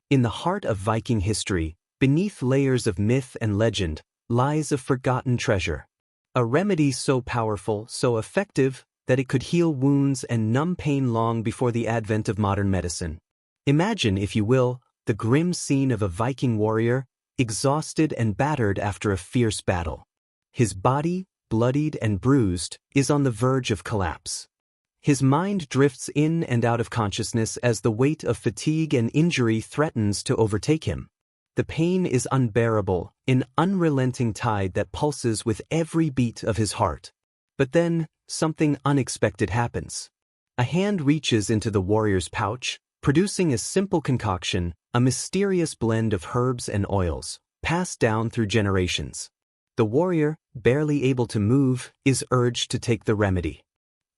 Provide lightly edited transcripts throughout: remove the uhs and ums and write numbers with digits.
In the heart of Viking history, beneath layers of myth and legend, lies a forgotten treasure. A remedy so powerful, so effective, that it could heal wounds and numb pain long before the advent of modern medicine. Imagine, if you will, the grim scene of a Viking warrior, exhausted and battered after a fierce battle. His body, bloodied and bruised, is on the verge of collapse. His mind drifts in and out of consciousness as the weight of fatigue and injury threatens to overtake him. The pain is unbearable, an unrelenting tide that pulses with every beat of his heart. But then, something unexpected happens. A hand reaches into the warrior's pouch, producing a simple concoction, a mysterious blend of herbs and oils, passed down through generations. The warrior, barely able to move, is urged to take the remedy.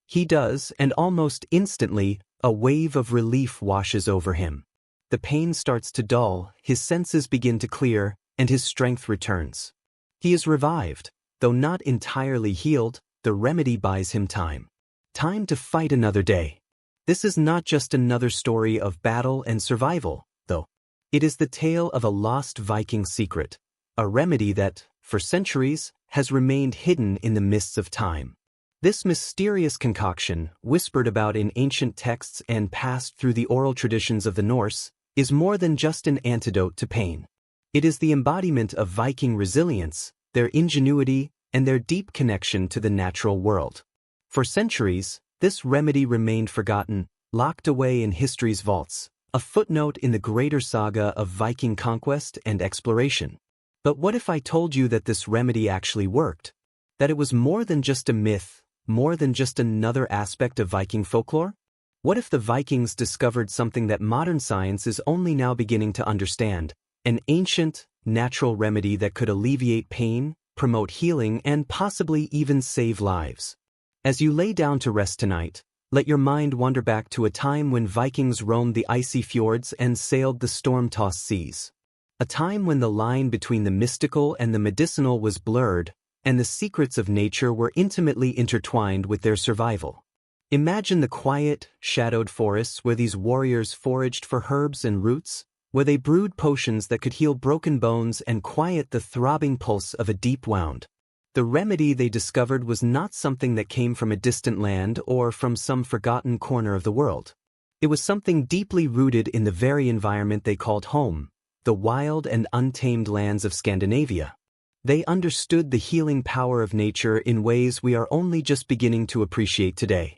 He does, and almost instantly, a wave of relief washes over him. The pain starts to dull, his senses begin to clear, and his strength returns. He is revived. Though not entirely healed, the remedy buys him time. Time to fight another day. This is not just another story of battle and survival, though. It is the tale of a lost Viking secret, a remedy that, for centuries, has remained hidden in the mists of time. This mysterious concoction, whispered about in ancient texts and passed through the oral traditions of the Norse, is more than just an antidote to pain. It is the embodiment of Viking resilience, their ingenuity, and their deep connection to the natural world. For centuries, this remedy remained forgotten, locked away in history's vaults, a footnote in the greater saga of Viking conquest and exploration. But what if I told you that this remedy actually worked? That it was more than just a myth, more than just another aspect of Viking folklore? What if the Vikings discovered something that modern science is only now beginning to understand, an ancient, natural remedy that could alleviate pain, promote healing, and possibly even save lives? As you lay down to rest tonight, let your mind wander back to a time when Vikings roamed the icy fjords and sailed the storm-tossed seas. A time when the line between the mystical and the medicinal was blurred, and the secrets of nature were intimately intertwined with their survival. Imagine the quiet, shadowed forests where these warriors foraged for herbs and roots, where they brewed potions that could heal broken bones and quiet the throbbing pulse of a deep wound. The remedy they discovered was not something that came from a distant land or from some forgotten corner of the world. It was something deeply rooted in the very environment they called home, the wild and untamed lands of Scandinavia. They understood the healing power of nature in ways we are only just beginning to appreciate today.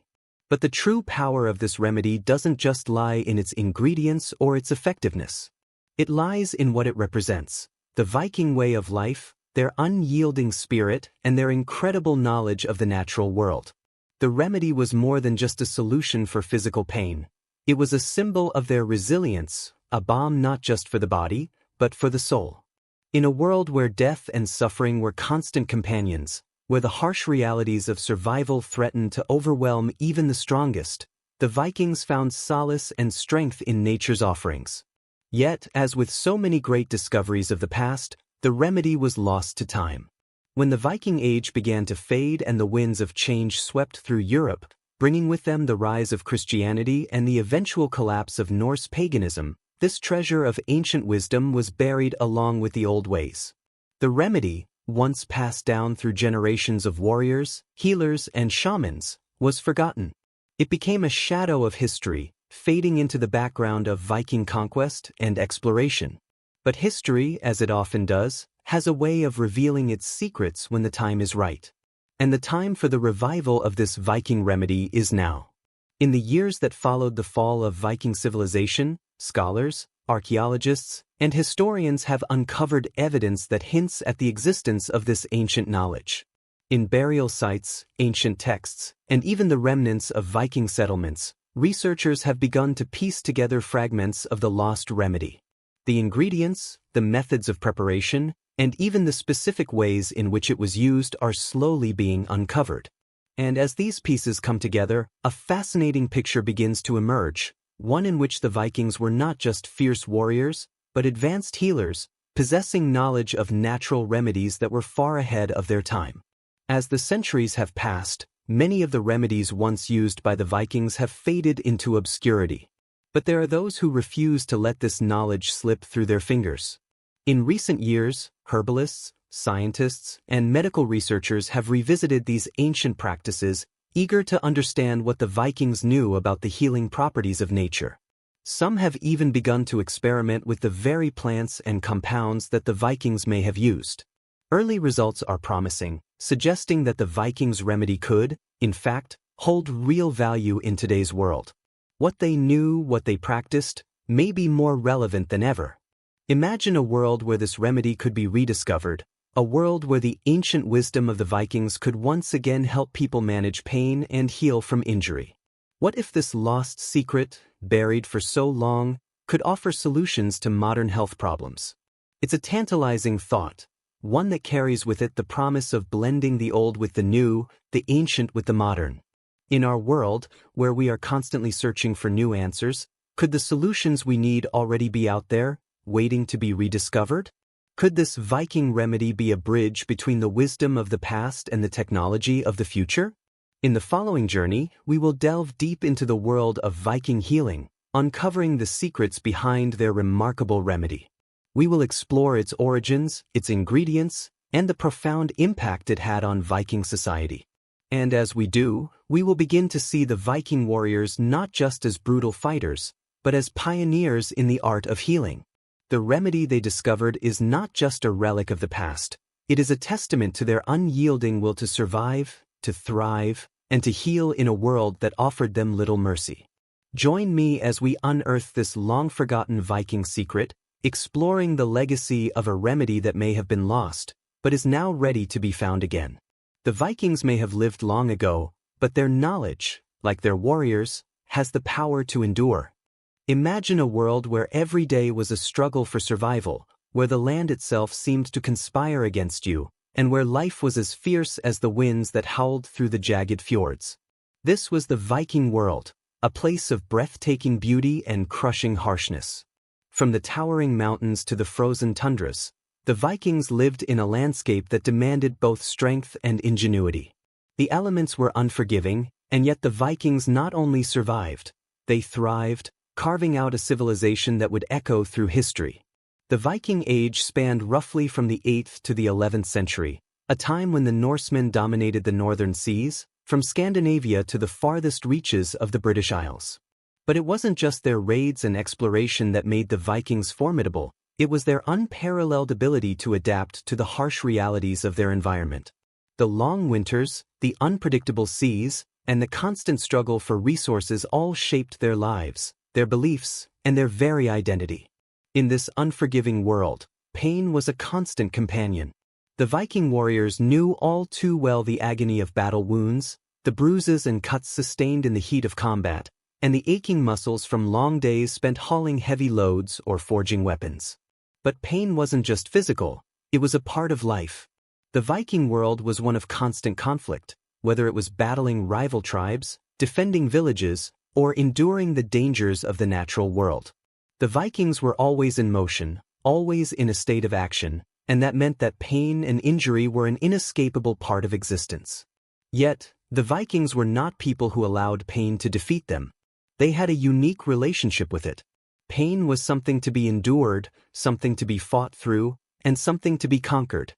But the true power of this remedy doesn't just lie in its ingredients or its effectiveness. It lies in what it represents: the Viking way of life, their unyielding spirit, and their incredible knowledge of the natural world. The remedy was more than just a solution for physical pain. It was a symbol of their resilience, a balm not just for the body, but for the soul. In a world where death and suffering were constant companions, where the harsh realities of survival threatened to overwhelm even the strongest, the Vikings found solace and strength in nature's offerings. Yet, as with so many great discoveries of the past, the remedy was lost to time. When the Viking Age began to fade and the winds of change swept through Europe, bringing with them the rise of Christianity and the eventual collapse of Norse paganism, this treasure of ancient wisdom was buried along with the old ways. The remedy, once passed down through generations of warriors, healers, and shamans, was forgotten. It became a shadow of history, fading into the background of Viking conquest and exploration. But history, as it often does, has a way of revealing its secrets when the time is right. And the time for the revival of this Viking remedy is now. In the years that followed the fall of Viking civilization, scholars, archaeologists, and historians have uncovered evidence that hints at the existence of this ancient knowledge. In burial sites, ancient texts, and even the remnants of Viking settlements, researchers have begun to piece together fragments of the lost remedy. The ingredients, the methods of preparation, and even the specific ways in which it was used are slowly being uncovered. And as these pieces come together, a fascinating picture begins to emerge, one in which the Vikings were not just fierce warriors, but advanced healers, possessing knowledge of natural remedies that were far ahead of their time. As the centuries have passed, many of the remedies once used by the Vikings have faded into obscurity. But there are those who refuse to let this knowledge slip through their fingers. In recent years, herbalists, scientists, and medical researchers have revisited these ancient practices, eager to understand what the Vikings knew about the healing properties of nature. Some have even begun to experiment with the very plants and compounds that the Vikings may have used. Early results are promising, suggesting that the Vikings' remedy could, in fact, hold real value in today's world. What they knew, what they practiced, may be more relevant than ever. Imagine a world where this remedy could be rediscovered, a world where the ancient wisdom of the Vikings could once again help people manage pain and heal from injury. What if this lost secret, buried for so long, could offer solutions to modern health problems? It's a tantalizing thought, one that carries with it the promise of blending the old with the new, the ancient with the modern. In our world, where we are constantly searching for new answers, could the solutions we need already be out there, waiting to be rediscovered? Could this Viking remedy be a bridge between the wisdom of the past and the technology of the future? In the following journey, we will delve deep into the world of Viking healing, uncovering the secrets behind their remarkable remedy. We will explore its origins, its ingredients, and the profound impact it had on Viking society. And as we do, we will begin to see the Viking warriors not just as brutal fighters, but as pioneers in the art of healing. The remedy they discovered is not just a relic of the past, it is a testament to their unyielding will to survive, to thrive, and to heal in a world that offered them little mercy. Join me as we unearth this long-forgotten Viking secret, exploring the legacy of a remedy that may have been lost, but is now ready to be found again. The Vikings may have lived long ago, but their knowledge, like their warriors, has the power to endure. Imagine a world where every day was a struggle for survival, where the land itself seemed to conspire against you, and where life was as fierce as the winds that howled through the jagged fjords. This was the Viking world, a place of breathtaking beauty and crushing harshness. From the towering mountains to the frozen tundras, the Vikings lived in a landscape that demanded both strength and ingenuity. The elements were unforgiving, and yet the Vikings not only survived, they thrived, carving out a civilization that would echo through history. The Viking Age spanned roughly from the 8th to the 11th century, a time when the Norsemen dominated the northern seas, from Scandinavia to the farthest reaches of the British Isles. But it wasn't just their raids and exploration that made the Vikings formidable, it was their unparalleled ability to adapt to the harsh realities of their environment. The long winters, the unpredictable seas, and the constant struggle for resources all shaped their lives, their beliefs, and their very identity. In this unforgiving world, pain was a constant companion. The Viking warriors knew all too well the agony of battle wounds, the bruises and cuts sustained in the heat of combat, and the aching muscles from long days spent hauling heavy loads or forging weapons. But pain wasn't just physical, it was a part of life. The Viking world was one of constant conflict, whether it was battling rival tribes, defending villages, or enduring the dangers of the natural world. The Vikings were always in motion, always in a state of action, and that meant that pain and injury were an inescapable part of existence. Yet, the Vikings were not people who allowed pain to defeat them. They had a unique relationship with it. Pain was something to be endured, something to be fought through, and something to be conquered.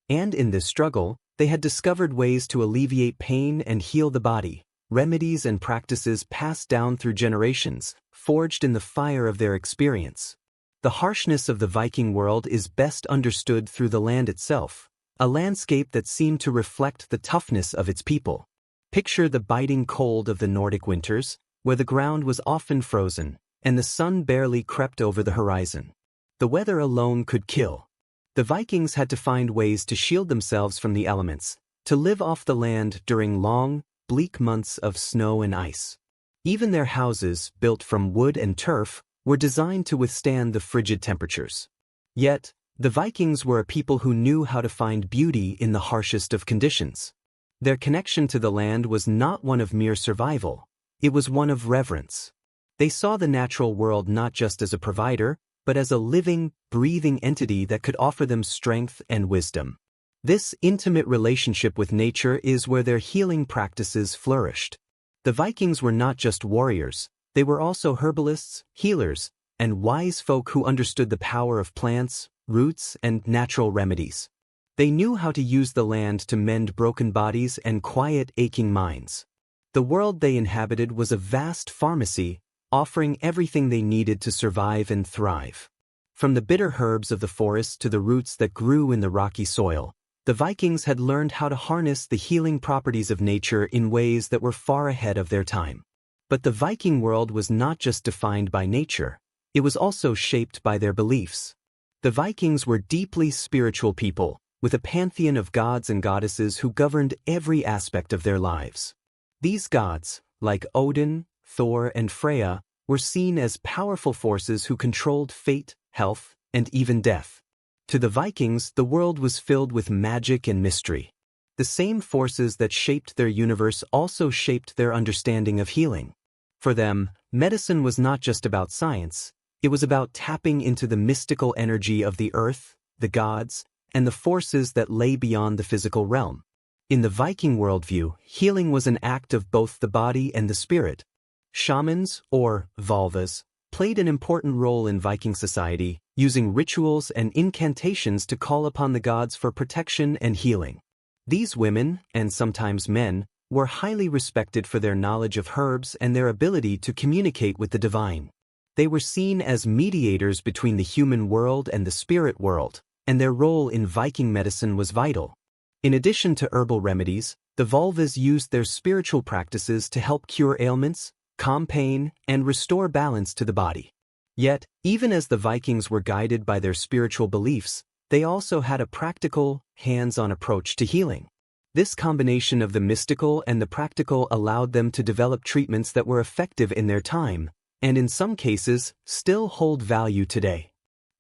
And in this struggle, they had discovered ways to alleviate pain and heal the body, remedies and practices passed down through generations, forged in the fire of their experience. The harshness of the Viking world is best understood through the land itself, a landscape that seemed to reflect the toughness of its people. Picture the biting cold of the Nordic winters, where the ground was often frozen, and the sun barely crept over the horizon. The weather alone could kill. The Vikings had to find ways to shield themselves from the elements, to live off the land during long, bleak months of snow and ice. Even their houses, built from wood and turf, were designed to withstand the frigid temperatures. Yet, the Vikings were a people who knew how to find beauty in the harshest of conditions. Their connection to the land was not one of mere survival, it was one of reverence. They saw the natural world not just as a provider, but as a living, breathing entity that could offer them strength and wisdom. This intimate relationship with nature is where their healing practices flourished. The Vikings were not just warriors, They were also herbalists, healers, and wise folk who understood the power of plants, roots, and natural remedies. They knew how to use the land to mend broken bodies and quiet aching minds. The world they inhabited was a vast pharmacy, offering everything they needed to survive and thrive. From the bitter herbs of the forest to the roots that grew in the rocky soil, the Vikings had learned how to harness the healing properties of nature in ways that were far ahead of their time. But the Viking world was not just defined by nature, it was also shaped by their beliefs. The Vikings were deeply spiritual people, with a pantheon of gods and goddesses who governed every aspect of their lives. These gods, like Odin, Thor, and Freya, were seen as powerful forces who controlled fate, health, and even death. To the Vikings, the world was filled with magic and mystery. The same forces that shaped their universe also shaped their understanding of healing. For them, medicine was not just about science, it was about tapping into the mystical energy of the earth, the gods, and the forces that lay beyond the physical realm. In the Viking worldview, healing was an act of both the body and the spirit. Shamans, or valvas, played an important role in Viking society, using rituals and incantations to call upon the gods for protection and healing. These women, and sometimes men, were highly respected for their knowledge of herbs and their ability to communicate with the divine. They were seen as mediators between the human world and the spirit world, and their role in Viking medicine was vital. In addition to herbal remedies, the Volvas used their spiritual practices to help cure ailments, calm pain, and restore balance to the body. Yet, even as the Vikings were guided by their spiritual beliefs, they also had a practical, hands-on approach to healing. This combination of the mystical and the practical allowed them to develop treatments that were effective in their time, and in some cases, still hold value today.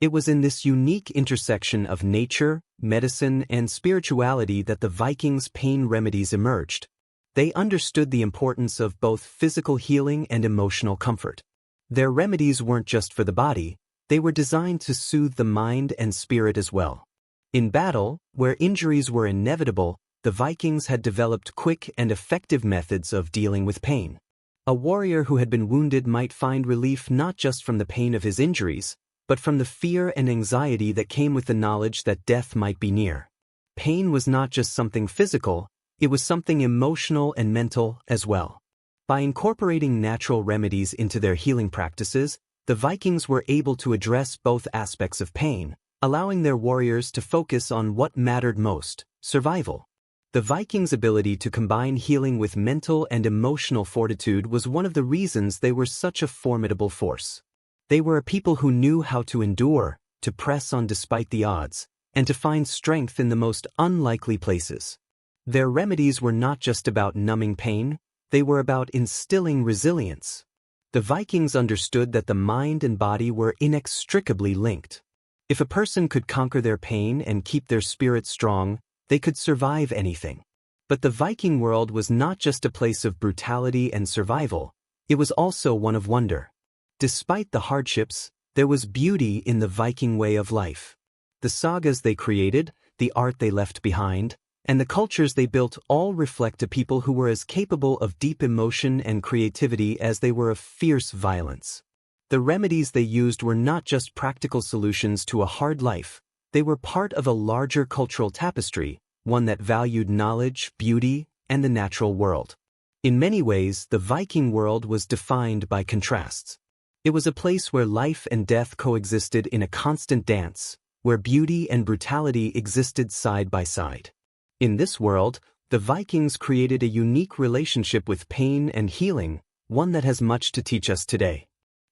It was in this unique intersection of nature, medicine, and spirituality that the Vikings' pain remedies emerged. They understood the importance of both physical healing and emotional comfort. Their remedies weren't just for the body, they were designed to soothe the mind and spirit as well. In battle, where injuries were inevitable, the Vikings had developed quick and effective methods of dealing with pain. A warrior who had been wounded might find relief not just from the pain of his injuries, but from the fear and anxiety that came with the knowledge that death might be near. Pain was not just something physical, it was something emotional and mental as well. By incorporating natural remedies into their healing practices, the Vikings were able to address both aspects of pain, allowing their warriors to focus on what mattered most: survival. The Vikings' ability to combine healing with mental and emotional fortitude was one of the reasons they were such a formidable force. They were a people who knew how to endure, to press on despite the odds, and to find strength in the most unlikely places. Their remedies were not just about numbing pain, they were about instilling resilience. The Vikings understood that the mind and body were inextricably linked. If a person could conquer their pain and keep their spirit strong, they could survive anything. But the Viking world was not just a place of brutality and survival, it was also one of wonder. Despite the hardships, there was beauty in the Viking way of life. The sagas they created, the art they left behind, and the cultures they built all reflect a people who were as capable of deep emotion and creativity as they were of fierce violence. The remedies they used were not just practical solutions to a hard life, they were part of a larger cultural tapestry, one that valued knowledge, beauty, and the natural world. In many ways, the Viking world was defined by contrasts. It was a place where life and death coexisted in a constant dance, where beauty and brutality existed side by side. In this world, the Vikings created a unique relationship with pain and healing, one that has much to teach us today.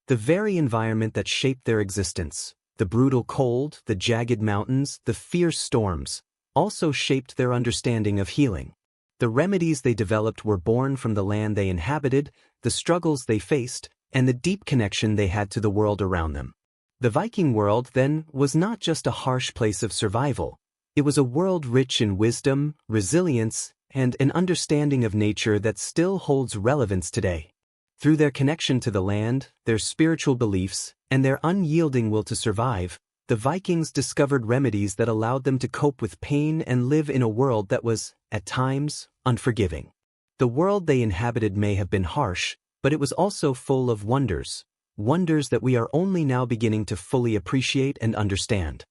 The very environment that shaped their existence, the brutal cold, the jagged mountains, the fierce storms, also shaped their understanding of healing. The remedies they developed were born from the land they inhabited, the struggles they faced, and the deep connection they had to the world around them. The Viking world, then, was not just a harsh place of survival. It was a world rich in wisdom, resilience, and an understanding of nature that still holds relevance today. Through their connection to the land, their spiritual beliefs, and their unyielding will to survive, the Vikings discovered remedies that allowed them to cope with pain and live in a world that was, at times, unforgiving. The world they inhabited may have been harsh, But it was also full of wonders, wonders that we are only now beginning to fully appreciate and understand.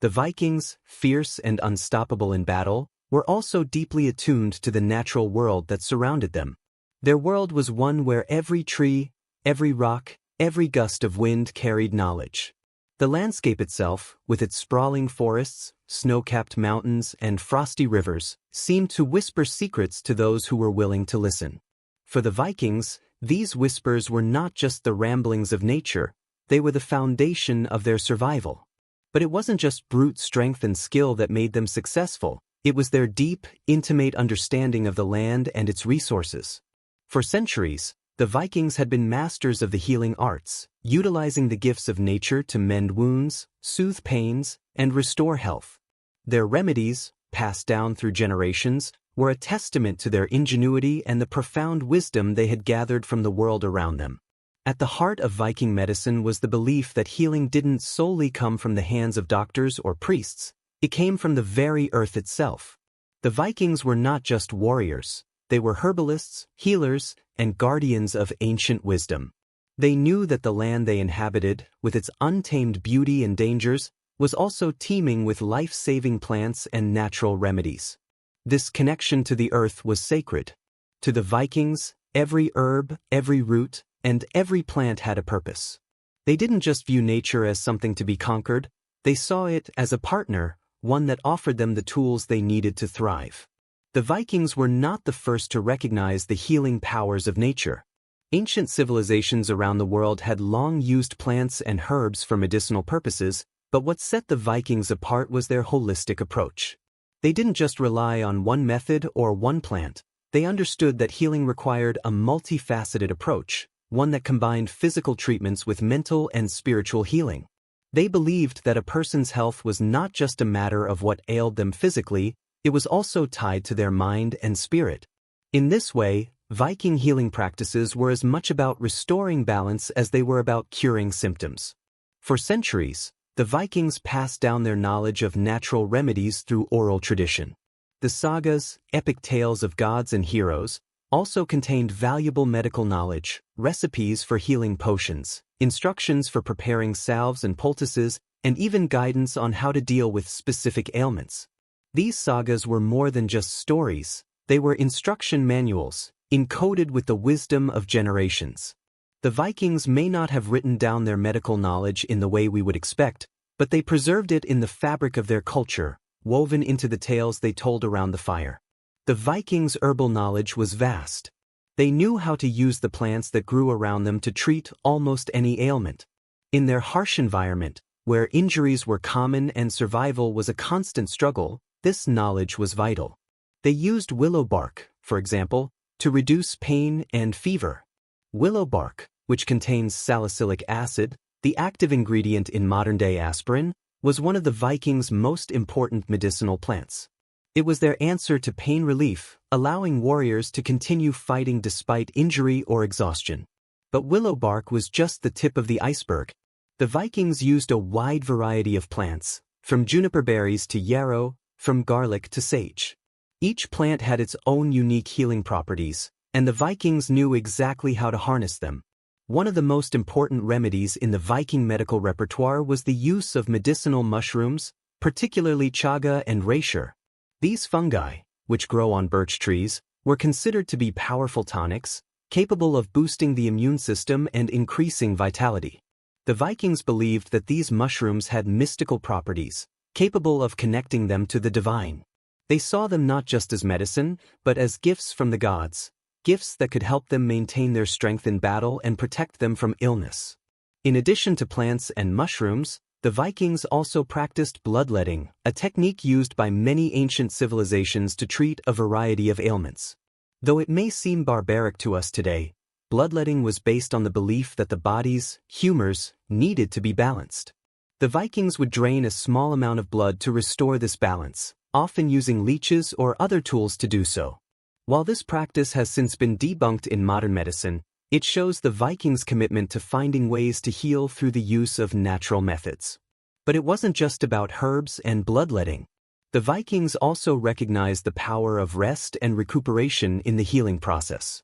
The Vikings, fierce and unstoppable in battle, were also deeply attuned to the natural world that surrounded them. Their world was one where every tree, every rock, every gust of wind carried knowledge. The landscape itself, with its sprawling forests, snow-capped mountains, and frosty rivers, seemed to whisper secrets to those who were willing to listen. For the Vikings, these whispers were not just the ramblings of nature, they were the foundation of their survival. But it wasn't just brute strength and skill that made them successful, it was their deep, intimate understanding of the land and its resources. For centuries, the Vikings had been masters of the healing arts, utilizing the gifts of nature to mend wounds, soothe pains, and restore health. Their remedies, passed down through generations, were a testament to their ingenuity and the profound wisdom they had gathered from the world around them. At the heart of Viking medicine was the belief that healing didn't solely come from the hands of doctors or priests, it came from the very earth itself. The Vikings were not just warriors, they were herbalists, healers, and guardians of ancient wisdom. They knew that the land they inhabited, with its untamed beauty and dangers, was also teeming with life-saving plants and natural remedies. This connection to the earth was sacred. To the Vikings, every herb, every root, and every plant had a purpose. They didn't just view nature as something to be conquered, they saw it as a partner, one that offered them the tools they needed to thrive. The Vikings were not the first to recognize the healing powers of nature. Ancient civilizations around the world had long used plants and herbs for medicinal purposes, but what set the Vikings apart was their holistic approach. They didn't just rely on one method or one plant, they understood that healing required a multifaceted approach, one that combined physical treatments with mental and spiritual healing. They believed that a person's health was not just a matter of what ailed them physically, it was also tied to their mind and spirit. In this way, Viking healing practices were as much about restoring balance as they were about curing symptoms. For centuries, the Vikings passed down their knowledge of natural remedies through oral tradition. The sagas, epic tales of gods and heroes, also contained valuable medical knowledge, recipes for healing potions, instructions for preparing salves and poultices, and even guidance on how to deal with specific ailments. These sagas were more than just stories, they were instruction manuals, encoded with the wisdom of generations. The Vikings may not have written down their medical knowledge in the way we would expect, but they preserved it in the fabric of their culture, woven into the tales they told around the fire. The Vikings' herbal knowledge was vast. They knew how to use the plants that grew around them to treat almost any ailment. In their harsh environment, where injuries were common and survival was a constant struggle, this knowledge was vital. They used willow bark, for example, to reduce pain and fever. Willow bark, which contains salicylic acid, the active ingredient in modern-day aspirin, was one of the Vikings' most important medicinal plants. It was their answer to pain relief, allowing warriors to continue fighting despite injury or exhaustion. But willow bark was just the tip of the iceberg. The Vikings used a wide variety of plants, from juniper berries to yarrow, from garlic to sage. Each plant had its own unique healing properties, and the Vikings knew exactly how to harness them. One of the most important remedies in the Viking medical repertoire was the use of medicinal mushrooms, particularly chaga and reishi. These fungi, which grow on birch trees, were considered to be powerful tonics, capable of boosting the immune system and increasing vitality. The Vikings believed that these mushrooms had mystical properties, capable of connecting them to the divine. They saw them not just as medicine, but as gifts from the gods, gifts that could help them maintain their strength in battle and protect them from illness. In addition to plants and mushrooms, the Vikings also practiced bloodletting, a technique used by many ancient civilizations to treat a variety of ailments. Though it may seem barbaric to us today, bloodletting was based on the belief that the body's humors needed to be balanced. The Vikings would drain a small amount of blood to restore this balance, often using leeches or other tools to do so. While this practice has since been debunked in modern medicine, it shows the Vikings' commitment to finding ways to heal through the use of natural methods. But it wasn't just about herbs and bloodletting. The Vikings also recognized the power of rest and recuperation in the healing process.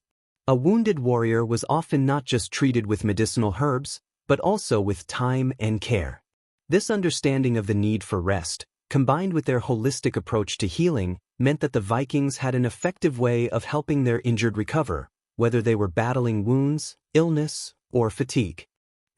A wounded warrior was often not just treated with medicinal herbs, but also with time and care. This understanding of the need for rest, combined with their holistic approach to healing, meant that the Vikings had an effective way of helping their injured recover, whether they were battling wounds, illness, or fatigue.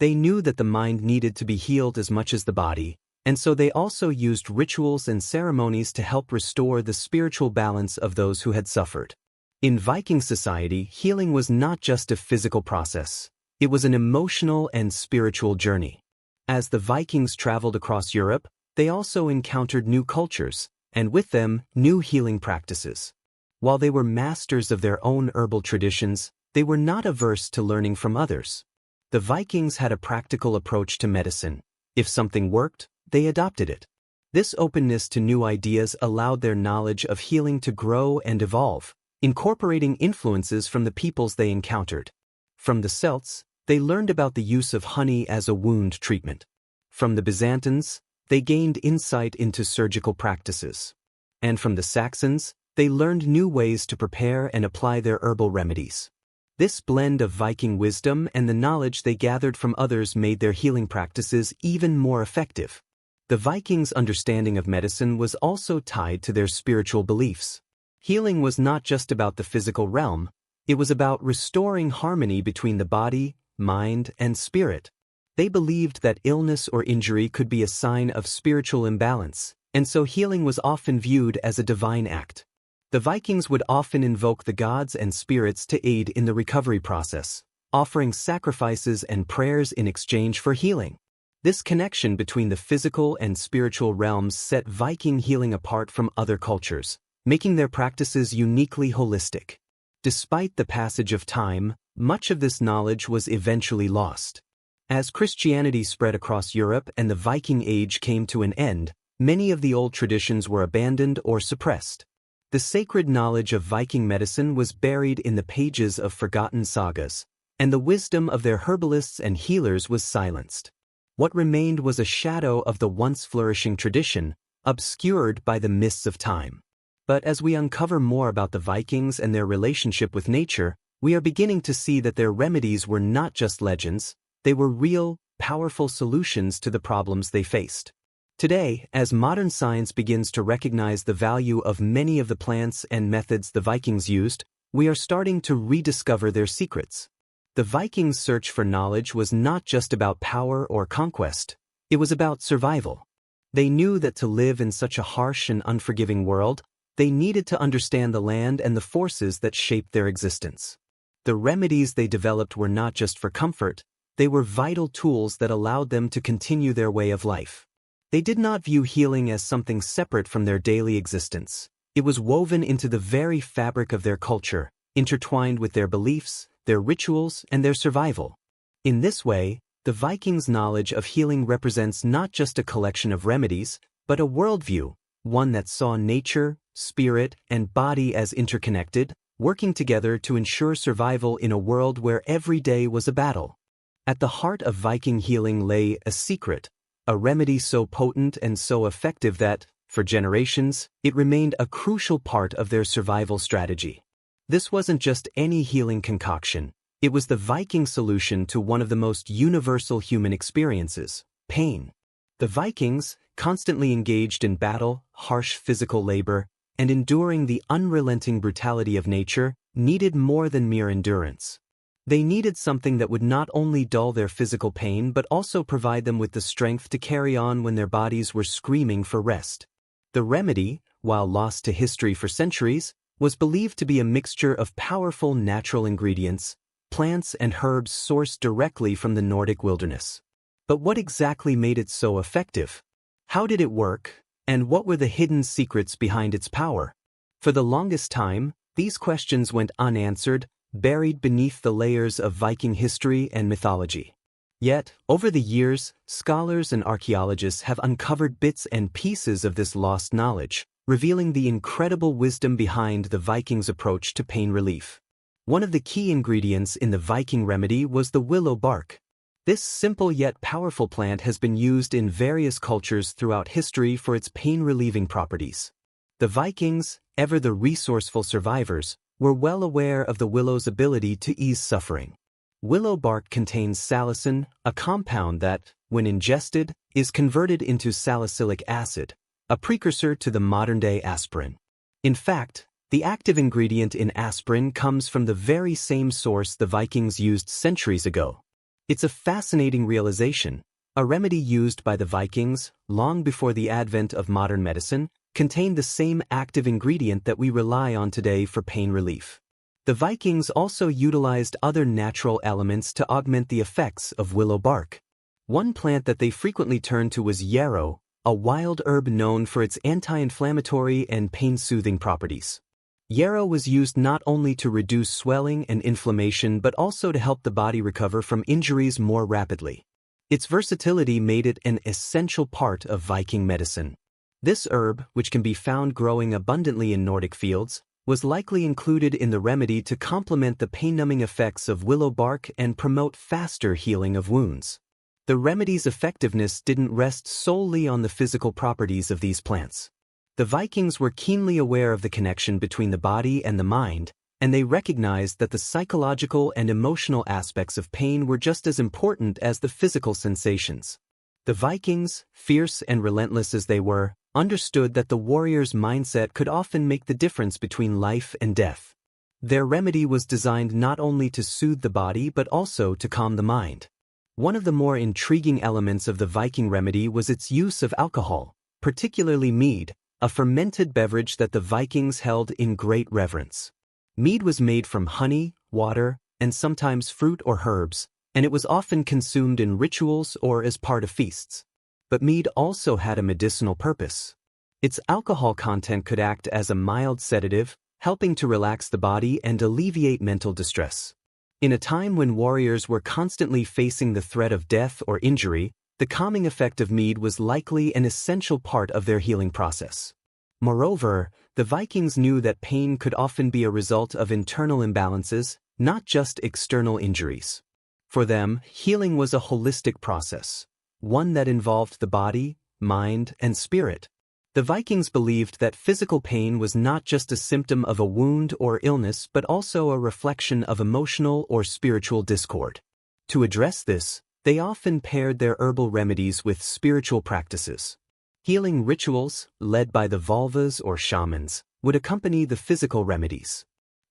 They knew that the mind needed to be healed as much as the body, and so they also used rituals and ceremonies to help restore the spiritual balance of those who had suffered. In Viking society, healing was not just a physical process. It was an emotional and spiritual journey. As the Vikings traveled across Europe, they also encountered new cultures, and with them, new healing practices. While they were masters of their own herbal traditions, they were not averse to learning from others. The Vikings had a practical approach to medicine. If something worked, they adopted it. This openness to new ideas allowed their knowledge of healing to grow and evolve, incorporating influences from the peoples they encountered. From the Celts, they learned about the use of honey as a wound treatment. From the Byzantines, they gained insight into surgical practices. And from the Saxons, they learned new ways to prepare and apply their herbal remedies. This blend of Viking wisdom and the knowledge they gathered from others made their healing practices even more effective. The Vikings' understanding of medicine was also tied to their spiritual beliefs. Healing was not just about the physical realm, it was about restoring harmony between the body, mind, and spirit. They believed that illness or injury could be a sign of spiritual imbalance, and so healing was often viewed as a divine act. The Vikings would often invoke the gods and spirits to aid in the recovery process, offering sacrifices and prayers in exchange for healing. This connection between the physical and spiritual realms set Viking healing apart from other cultures, making their practices uniquely holistic. Despite the passage of time, much of this knowledge was eventually lost. As Christianity spread across Europe and the Viking Age came to an end, many of the old traditions were abandoned or suppressed. The sacred knowledge of Viking medicine was buried in the pages of forgotten sagas, and the wisdom of their herbalists and healers was silenced. What remained was a shadow of the once flourishing tradition, obscured by the mists of time. But as we uncover more about the Vikings and their relationship with nature, we are beginning to see that their remedies were not just legends, they were real, powerful solutions to the problems they faced. Today, as modern science begins to recognize the value of many of the plants and methods the Vikings used, we are starting to rediscover their secrets. The Vikings' search for knowledge was not just about power or conquest, it was about survival. They knew that to live in such a harsh and unforgiving world, they needed to understand the land and the forces that shaped their existence. The remedies they developed were not just for comfort, they were vital tools that allowed them to continue their way of life. They did not view healing as something separate from their daily existence. It was woven into the very fabric of their culture, intertwined with their beliefs, their rituals, and their survival. In this way, the Vikings' knowledge of healing represents not just a collection of remedies, but a worldview, one that saw nature, spirit, and body as interconnected, working together to ensure survival in a world where every day was a battle. At the heart of Viking healing lay a secret, a remedy so potent and so effective that, for generations, it remained a crucial part of their survival strategy. This wasn't just any healing concoction, it was the Viking solution to one of the most universal human experiences, pain. The Vikings, constantly engaged in battle, harsh physical labor, and enduring the unrelenting brutality of nature, needed more than mere endurance. They needed something that would not only dull their physical pain but also provide them with the strength to carry on when their bodies were screaming for rest. The remedy, while lost to history for centuries, was believed to be a mixture of powerful natural ingredients, plants and herbs sourced directly from the Nordic wilderness. But what exactly made it so effective? How did it work, and what were the hidden secrets behind its power? For the longest time, these questions went unanswered, buried beneath the layers of Viking history and mythology. Yet, over the years, scholars and archaeologists have uncovered bits and pieces of this lost knowledge, revealing the incredible wisdom behind the Vikings' approach to pain relief. One of the key ingredients in the Viking remedy was the willow bark. This simple yet powerful plant has been used in various cultures throughout history for its pain-relieving properties. The Vikings, ever the resourceful survivors, were well aware of the willow's ability to ease suffering. Willow bark contains salicin, a compound that, when ingested, is converted into salicylic acid, a precursor to the modern-day aspirin. In fact, the active ingredient in aspirin comes from the very same source the Vikings used centuries ago. It's a fascinating realization. A remedy used by the Vikings, long before the advent of modern medicine, contained the same active ingredient that we rely on today for pain relief. The Vikings also utilized other natural elements to augment the effects of willow bark. One plant that they frequently turned to was yarrow, a wild herb known for its anti-inflammatory and pain-soothing properties. Yarrow was used not only to reduce swelling and inflammation but also to help the body recover from injuries more rapidly. Its versatility made it an essential part of Viking medicine. This herb, which can be found growing abundantly in Nordic fields, was likely included in the remedy to complement the pain-numbing effects of willow bark and promote faster healing of wounds. The remedy's effectiveness didn't rest solely on the physical properties of these plants. The Vikings were keenly aware of the connection between the body and the mind, and they recognized that the psychological and emotional aspects of pain were just as important as the physical sensations. The Vikings, fierce and relentless as they were, understood that the warrior's mindset could often make the difference between life and death. Their remedy was designed not only to soothe the body but also to calm the mind. One of the more intriguing elements of the Viking remedy was its use of alcohol, particularly mead, a fermented beverage that the Vikings held in great reverence. Mead was made from honey, water, and sometimes fruit or herbs, and it was often consumed in rituals or as part of feasts. But mead also had a medicinal purpose. Its alcohol content could act as a mild sedative, helping to relax the body and alleviate mental distress. In a time when warriors were constantly facing the threat of death or injury, the calming effect of mead was likely an essential part of their healing process. Moreover, the Vikings knew that pain could often be a result of internal imbalances, not just external injuries. For them, healing was a holistic process, one that involved the body, mind, and spirit. The Vikings believed that physical pain was not just a symptom of a wound or illness but also a reflection of emotional or spiritual discord. To address this, they often paired their herbal remedies with spiritual practices. Healing rituals, led by the vulvas or shamans, would accompany the physical remedies.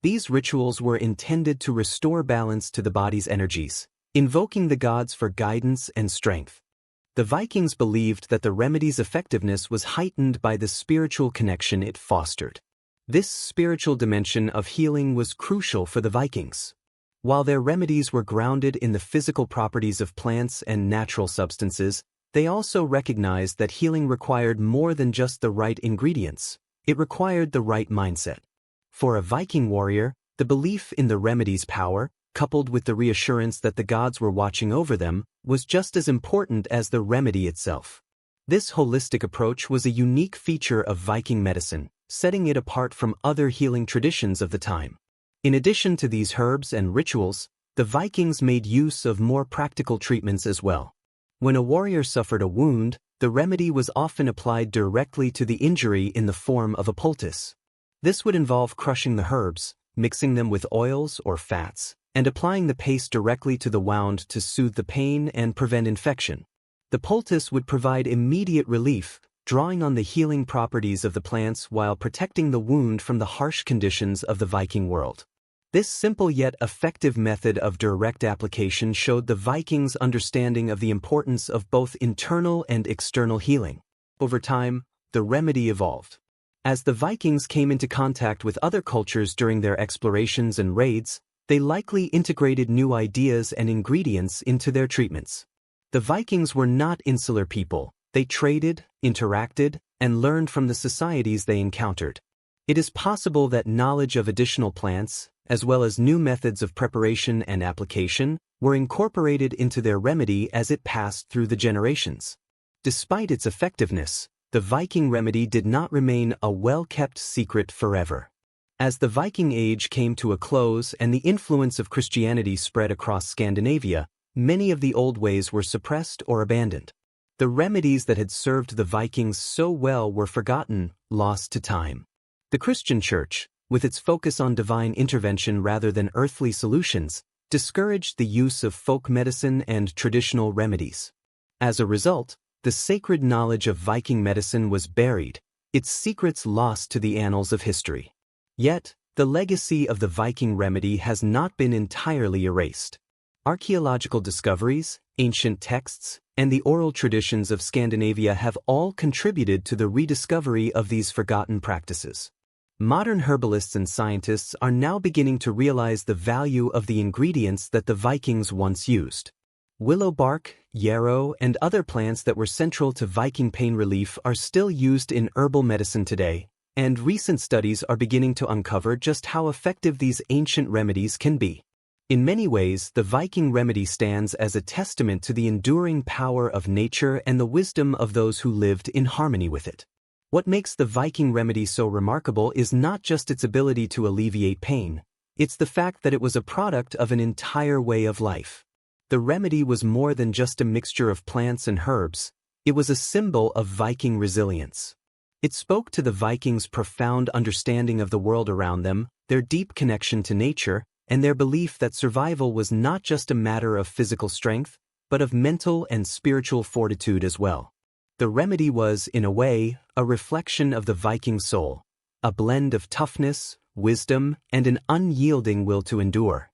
These rituals were intended to restore balance to the body's energies, invoking the gods for guidance and strength. The Vikings believed that the remedy's effectiveness was heightened by the spiritual connection it fostered. This spiritual dimension of healing was crucial for the Vikings. While their remedies were grounded in the physical properties of plants and natural substances, they also recognized that healing required more than just the right ingredients. It required the right mindset. For a Viking warrior, the belief in the remedy's power, coupled with the reassurance that the gods were watching over them, was just as important as the remedy itself. This holistic approach was a unique feature of Viking medicine, setting it apart from other healing traditions of the time. In addition to these herbs and rituals, the Vikings made use of more practical treatments as well. When a warrior suffered a wound, the remedy was often applied directly to the injury in the form of a poultice. This would involve crushing the herbs, mixing them with oils or fats, and applying the paste directly to the wound to soothe the pain and prevent infection. The poultice would provide immediate relief, drawing on the healing properties of the plants while protecting the wound from the harsh conditions of the Viking world. This simple yet effective method of direct application showed the Vikings' understanding of the importance of both internal and external healing. Over time, the remedy evolved. As the Vikings came into contact with other cultures during their explorations and raids, they likely integrated new ideas and ingredients into their treatments. The Vikings were not insular people. They traded, interacted, and learned from the societies they encountered. It is possible that knowledge of additional plants, as well as new methods of preparation and application, were incorporated into their remedy as it passed through the generations. Despite its effectiveness, the Viking remedy did not remain a well-kept secret forever. As the Viking Age came to a close and the influence of Christianity spread across Scandinavia, many of the old ways were suppressed or abandoned. The remedies that had served the Vikings so well were forgotten, lost to time. The Christian Church, with its focus on divine intervention rather than earthly solutions, discouraged the use of folk medicine and traditional remedies. As a result, the sacred knowledge of Viking medicine was buried, its secrets lost to the annals of history. Yet, the legacy of the Viking remedy has not been entirely erased. Archaeological discoveries, ancient texts, and the oral traditions of Scandinavia have all contributed to the rediscovery of these forgotten practices. Modern herbalists and scientists are now beginning to realize the value of the ingredients that the Vikings once used. Willow bark, yarrow, and other plants that were central to Viking pain relief are still used in herbal medicine today, and recent studies are beginning to uncover just how effective these ancient remedies can be. In many ways, the Viking remedy stands as a testament to the enduring power of nature and the wisdom of those who lived in harmony with it. What makes the Viking remedy so remarkable is not just its ability to alleviate pain, it's the fact that it was a product of an entire way of life. The remedy was more than just a mixture of plants and herbs, it was a symbol of Viking resilience. It spoke to the Vikings' profound understanding of the world around them, their deep connection to nature, and their belief that survival was not just a matter of physical strength, but of mental and spiritual fortitude as well. The remedy was, in a way, a reflection of the Viking soul, a blend of toughness, wisdom, and an unyielding will to endure.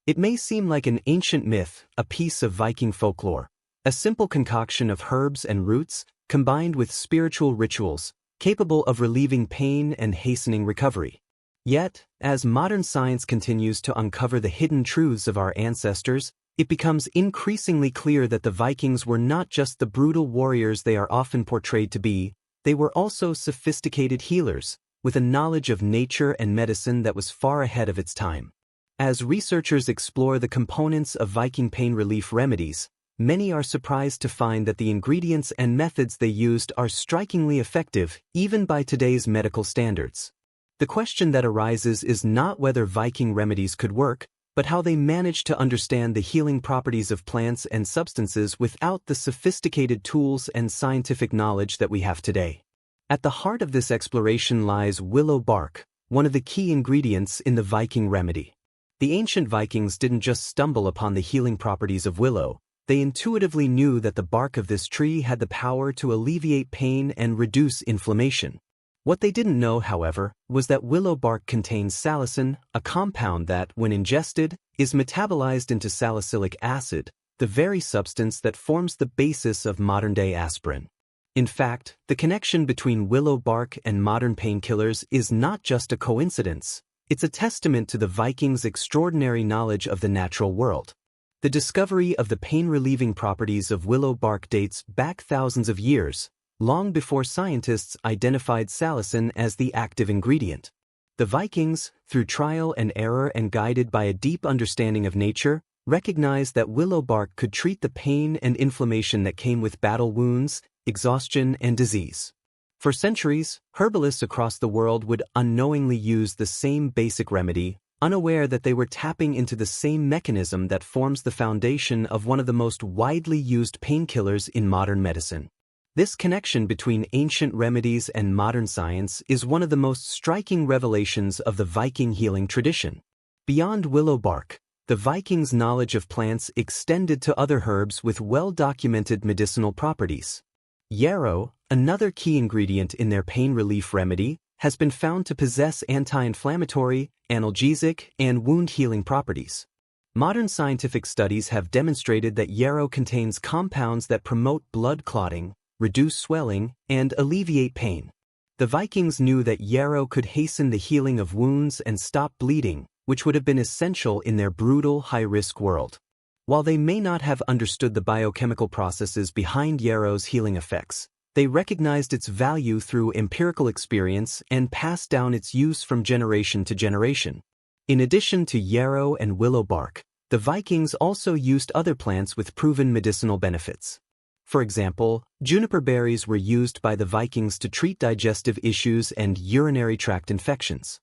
It may seem like an ancient myth, a piece of Viking folklore, a simple concoction of herbs and roots, combined with spiritual rituals, capable of relieving pain and hastening recovery. Yet, as modern science continues to uncover the hidden truths of our ancestors, it becomes increasingly clear that the Vikings were not just the brutal warriors they are often portrayed to be, they were also sophisticated healers, with a knowledge of nature and medicine that was far ahead of its time. As researchers explore the components of Viking pain relief remedies, many are surprised to find that the ingredients and methods they used are strikingly effective, even by today's medical standards. The question that arises is not whether Viking remedies could work, but how they managed to understand the healing properties of plants and substances without the sophisticated tools and scientific knowledge that we have today. At the heart of this exploration lies willow bark, one of the key ingredients in the Viking remedy. The ancient Vikings didn't just stumble upon the healing properties of willow, they intuitively knew that the bark of this tree had the power to alleviate pain and reduce inflammation. What they didn't know, however, was that willow bark contains salicin, a compound that, when ingested, is metabolized into salicylic acid, the very substance that forms the basis of modern-day aspirin. In fact, the connection between willow bark and modern painkillers is not just a coincidence. It's a testament to the Vikings' extraordinary knowledge of the natural world. The discovery of the pain-relieving properties of willow bark dates back thousands of years, long before scientists identified salicin as the active ingredient. The Vikings, through trial and error and guided by a deep understanding of nature, recognized that willow bark could treat the pain and inflammation that came with battle wounds, exhaustion, and disease. For centuries, herbalists across the world would unknowingly use the same basic remedy, unaware that they were tapping into the same mechanism that forms the foundation of one of the most widely used painkillers in modern medicine. This connection between ancient remedies and modern science is one of the most striking revelations of the Viking healing tradition. Beyond willow bark, the Vikings' knowledge of plants extended to other herbs with well-documented medicinal properties. Yarrow, another key ingredient in their pain relief remedy, has been found to possess anti-inflammatory, analgesic, and wound-healing properties. Modern scientific studies have demonstrated that yarrow contains compounds that promote blood clotting, reduce swelling, and alleviate pain. The Vikings knew that yarrow could hasten the healing of wounds and stop bleeding, which would have been essential in their brutal, high-risk world. While they may not have understood the biochemical processes behind yarrow's healing effects, they recognized its value through empirical experience and passed down its use from generation to generation. In addition to yarrow and willow bark, the Vikings also used other plants with proven medicinal benefits. For example, juniper berries were used by the Vikings to treat digestive issues and urinary tract infections.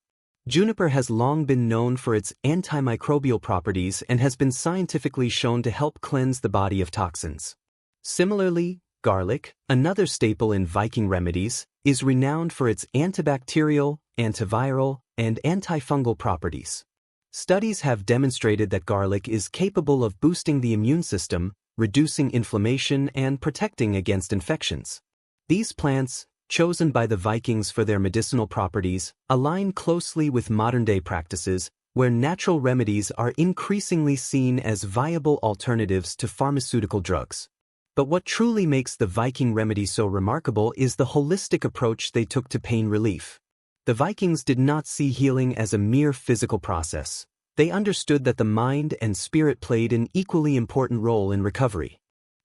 Juniper has long been known for its antimicrobial properties and has been scientifically shown to help cleanse the body of toxins. Similarly, garlic, another staple in Viking remedies, is renowned for its antibacterial, antiviral, and antifungal properties. Studies have demonstrated that garlic is capable of boosting the immune system, reducing inflammation, and protecting against infections. These plants, chosen by the Vikings for their medicinal properties, align closely with modern-day practices, where natural remedies are increasingly seen as viable alternatives to pharmaceutical drugs. But what truly makes the Viking remedy so remarkable is the holistic approach they took to pain relief. The Vikings did not see healing as a mere physical process. They understood that the mind and spirit played an equally important role in recovery.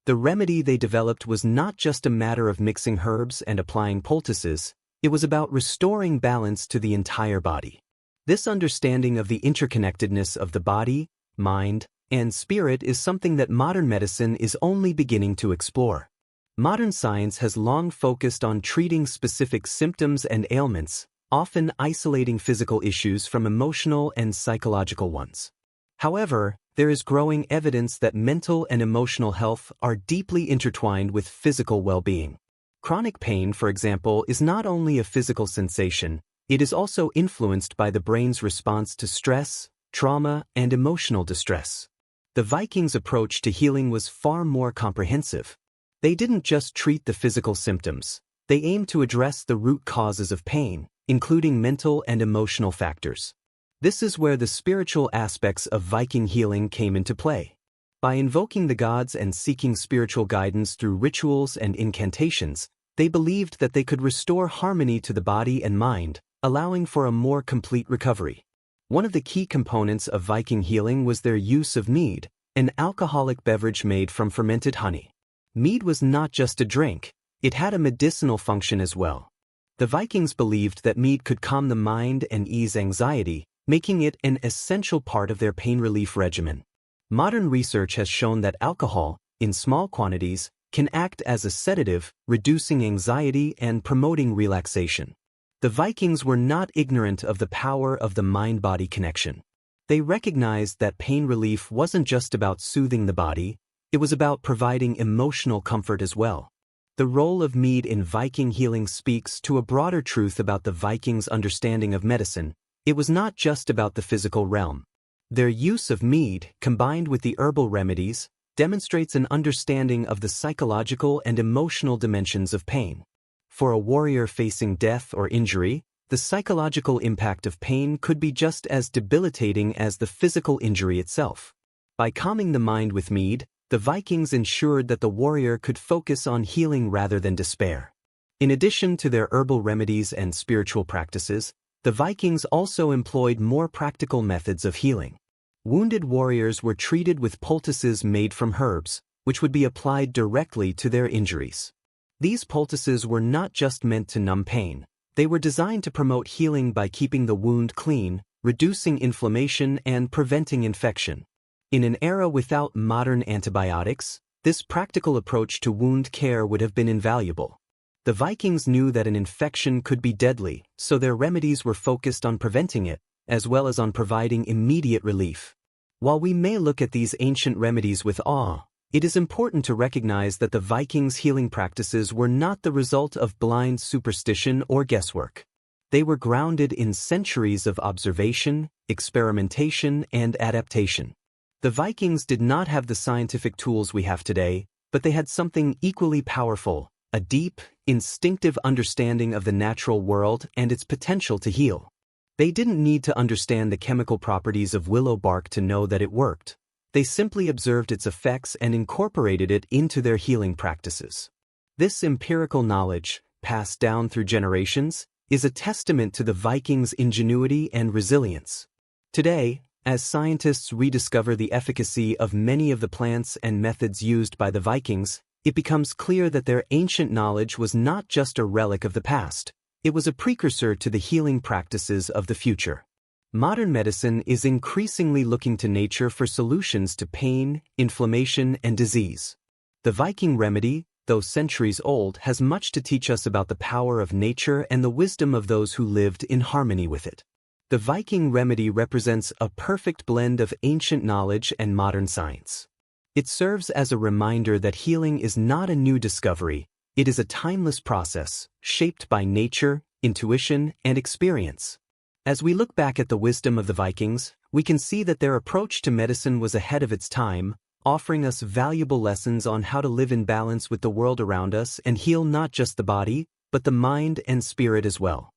The remedy they developed was not just a matter of mixing herbs and applying poultices, it was about restoring balance to the entire body. This understanding of the interconnectedness of the body, mind, and spirit is something that modern medicine is only beginning to explore. Modern science has long focused on treating specific symptoms and ailments, often isolating physical issues from emotional and psychological ones. However, there is growing evidence that mental and emotional health are deeply intertwined with physical well-being. Chronic pain, for example, is not only a physical sensation, it is also influenced by the brain's response to stress, trauma, and emotional distress. The Vikings' approach to healing was far more comprehensive. They didn't just treat the physical symptoms, they aimed to address the root causes of pain, including mental and emotional factors. This is where the spiritual aspects of Viking healing came into play. By invoking the gods and seeking spiritual guidance through rituals and incantations, they believed that they could restore harmony to the body and mind, allowing for a more complete recovery. One of the key components of Viking healing was their use of mead, an alcoholic beverage made from fermented honey. Mead was not just a drink, it had a medicinal function as well. The Vikings believed that mead could calm the mind and ease anxiety, making it an essential part of their pain relief regimen. Modern research has shown that alcohol, in small quantities, can act as a sedative, reducing anxiety and promoting relaxation. The Vikings were not ignorant of the power of the mind-body connection. They recognized that pain relief wasn't just about soothing the body, it was about providing emotional comfort as well. The role of mead in Viking healing speaks to a broader truth about the Vikings' understanding of medicine. It was not just about the physical realm. Their use of mead, combined with the herbal remedies, demonstrates an understanding of the psychological and emotional dimensions of pain. For a warrior facing death or injury, the psychological impact of pain could be just as debilitating as the physical injury itself. By calming the mind with mead, the Vikings ensured that the warrior could focus on healing rather than despair. In addition to their herbal remedies and spiritual practices, the Vikings also employed more practical methods of healing. Wounded warriors were treated with poultices made from herbs, which would be applied directly to their injuries. These poultices were not just meant to numb pain, they were designed to promote healing by keeping the wound clean, reducing inflammation, and preventing infection. In an era without modern antibiotics, this practical approach to wound care would have been invaluable. The Vikings knew that an infection could be deadly, so their remedies were focused on preventing it, as well as on providing immediate relief. While we may look at these ancient remedies with awe, it is important to recognize that the Vikings' healing practices were not the result of blind superstition or guesswork. They were grounded in centuries of observation, experimentation, and adaptation. The Vikings did not have the scientific tools we have today, but they had something equally powerful, a deep, instinctive understanding of the natural world and its potential to heal. They didn't need to understand the chemical properties of willow bark to know that it worked. They simply observed its effects and incorporated it into their healing practices. This empirical knowledge, passed down through generations, is a testament to the Vikings' ingenuity and resilience. Today, as scientists rediscover the efficacy of many of the plants and methods used by the Vikings, it becomes clear that their ancient knowledge was not just a relic of the past, it was a precursor to the healing practices of the future. Modern medicine is increasingly looking to nature for solutions to pain, inflammation, and disease. The Viking remedy, though centuries old, has much to teach us about the power of nature and the wisdom of those who lived in harmony with it. The Viking remedy represents a perfect blend of ancient knowledge and modern science. It serves as a reminder that healing is not a new discovery, it is a timeless process, shaped by nature, intuition, and experience. As we look back at the wisdom of the Vikings, we can see that their approach to medicine was ahead of its time, offering us valuable lessons on how to live in balance with the world around us and heal not just the body, but the mind and spirit as well.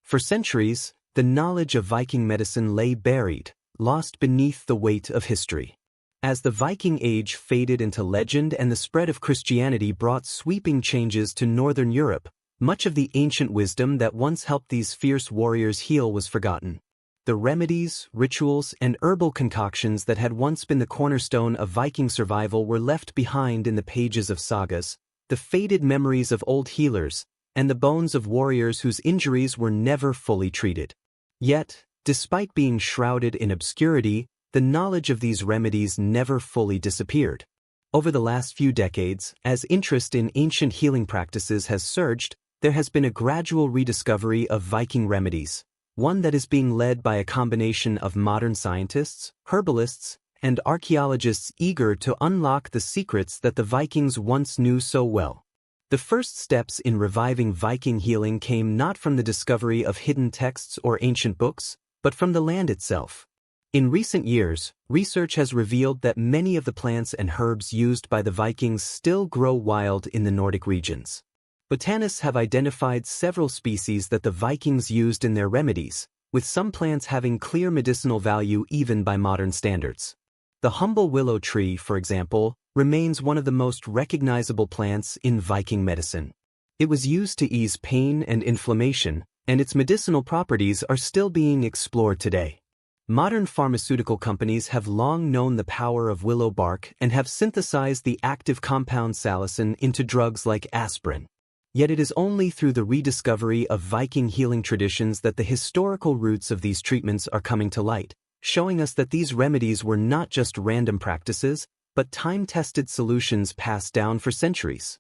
For centuries, the knowledge of Viking medicine lay buried, lost beneath the weight of history. As the Viking Age faded into legend and the spread of Christianity brought sweeping changes to Northern Europe, much of the ancient wisdom that once helped these fierce warriors heal was forgotten. The remedies, rituals, and herbal concoctions that had once been the cornerstone of Viking survival were left behind in the pages of sagas, the faded memories of old healers, and the bones of warriors whose injuries were never fully treated. Yet, despite being shrouded in obscurity, the knowledge of these remedies never fully disappeared. Over the last few decades, as interest in ancient healing practices has surged, there has been a gradual rediscovery of Viking remedies, one that is being led by a combination of modern scientists, herbalists, and archaeologists eager to unlock the secrets that the Vikings once knew so well. The first steps in reviving Viking healing came not from the discovery of hidden texts or ancient books, but from the land itself. In recent years, research has revealed that many of the plants and herbs used by the Vikings still grow wild in the Nordic regions. Botanists have identified several species that the Vikings used in their remedies, with some plants having clear medicinal value even by modern standards. The humble willow tree, for example, remains one of the most recognizable plants in Viking medicine. It was used to ease pain and inflammation, and its medicinal properties are still being explored today. Modern pharmaceutical companies have long known the power of willow bark and have synthesized the active compound salicin into drugs like aspirin. Yet it is only through the rediscovery of Viking healing traditions that the historical roots of these treatments are coming to light, showing us that these remedies were not just random practices, but time-tested solutions passed down for centuries.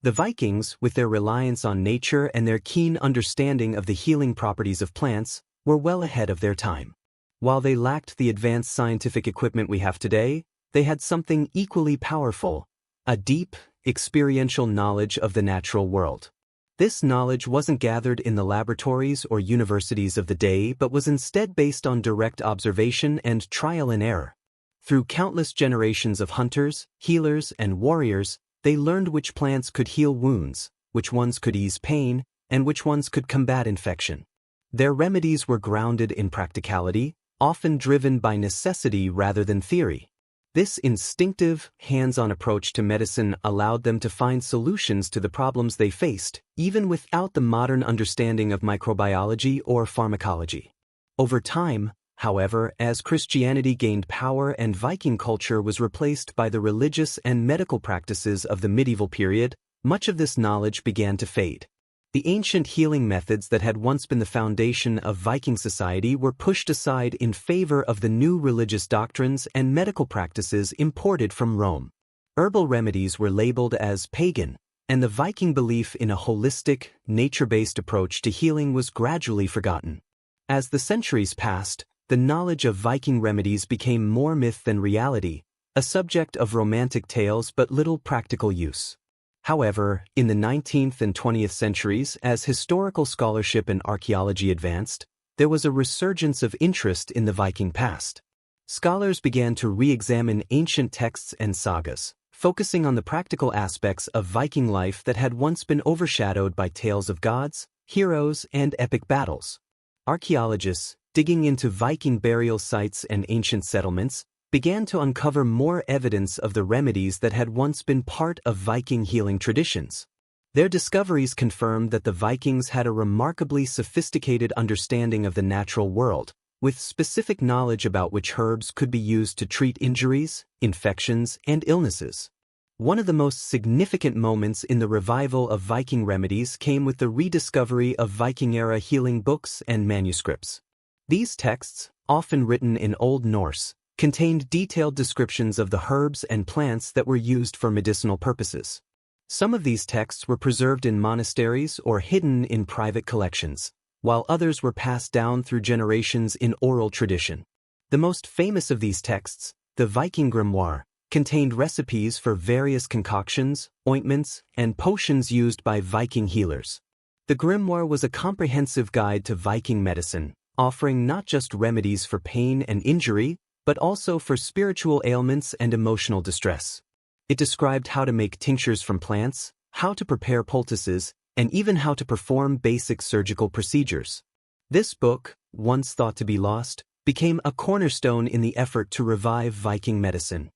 The Vikings, with their reliance on nature and their keen understanding of the healing properties of plants, were well ahead of their time. While they lacked the advanced scientific equipment we have today, they had something equally powerful: a deep, experiential knowledge of the natural world. This knowledge wasn't gathered in the laboratories or universities of the day but was instead based on direct observation and trial and error. Through countless generations of hunters, healers, and warriors, they learned which plants could heal wounds, which ones could ease pain, and which ones could combat infection. Their remedies were grounded in practicality, often driven by necessity rather than theory. This instinctive, hands-on approach to medicine allowed them to find solutions to the problems they faced, even without the modern understanding of microbiology or pharmacology. Over time, however, as Christianity gained power and Viking culture was replaced by the religious and medical practices of the medieval period, much of this knowledge began to fade. The ancient healing methods that had once been the foundation of Viking society were pushed aside in favor of the new religious doctrines and medical practices imported from Rome. Herbal remedies were labeled as pagan, and the Viking belief in a holistic, nature-based approach to healing was gradually forgotten. As the centuries passed, the knowledge of Viking remedies became more myth than reality, a subject of romantic tales but little practical use. However, in the 19th and 20th centuries, as historical scholarship and archaeology advanced, there was a resurgence of interest in the Viking past. Scholars began to re-examine ancient texts and sagas, focusing on the practical aspects of Viking life that had once been overshadowed by tales of gods, heroes, and epic battles. Archaeologists, digging into Viking burial sites and ancient settlements, began to uncover more evidence of the remedies that had once been part of Viking healing traditions. Their discoveries confirmed that the Vikings had a remarkably sophisticated understanding of the natural world, with specific knowledge about which herbs could be used to treat injuries, infections, and illnesses. One of the most significant moments in the revival of Viking remedies came with the rediscovery of Viking-era healing books and manuscripts. These texts, often written in Old Norse, contained detailed descriptions of the herbs and plants that were used for medicinal purposes. Some of these texts were preserved in monasteries or hidden in private collections, while others were passed down through generations in oral tradition. The most famous of these texts, the Viking Grimoire, contained recipes for various concoctions, ointments, and potions used by Viking healers. The grimoire was a comprehensive guide to Viking medicine, offering not just remedies for pain and injury, but also for spiritual ailments and emotional distress. It described how to make tinctures from plants, how to prepare poultices, and even how to perform basic surgical procedures. This book, once thought to be lost, became a cornerstone in the effort to revive Viking medicine.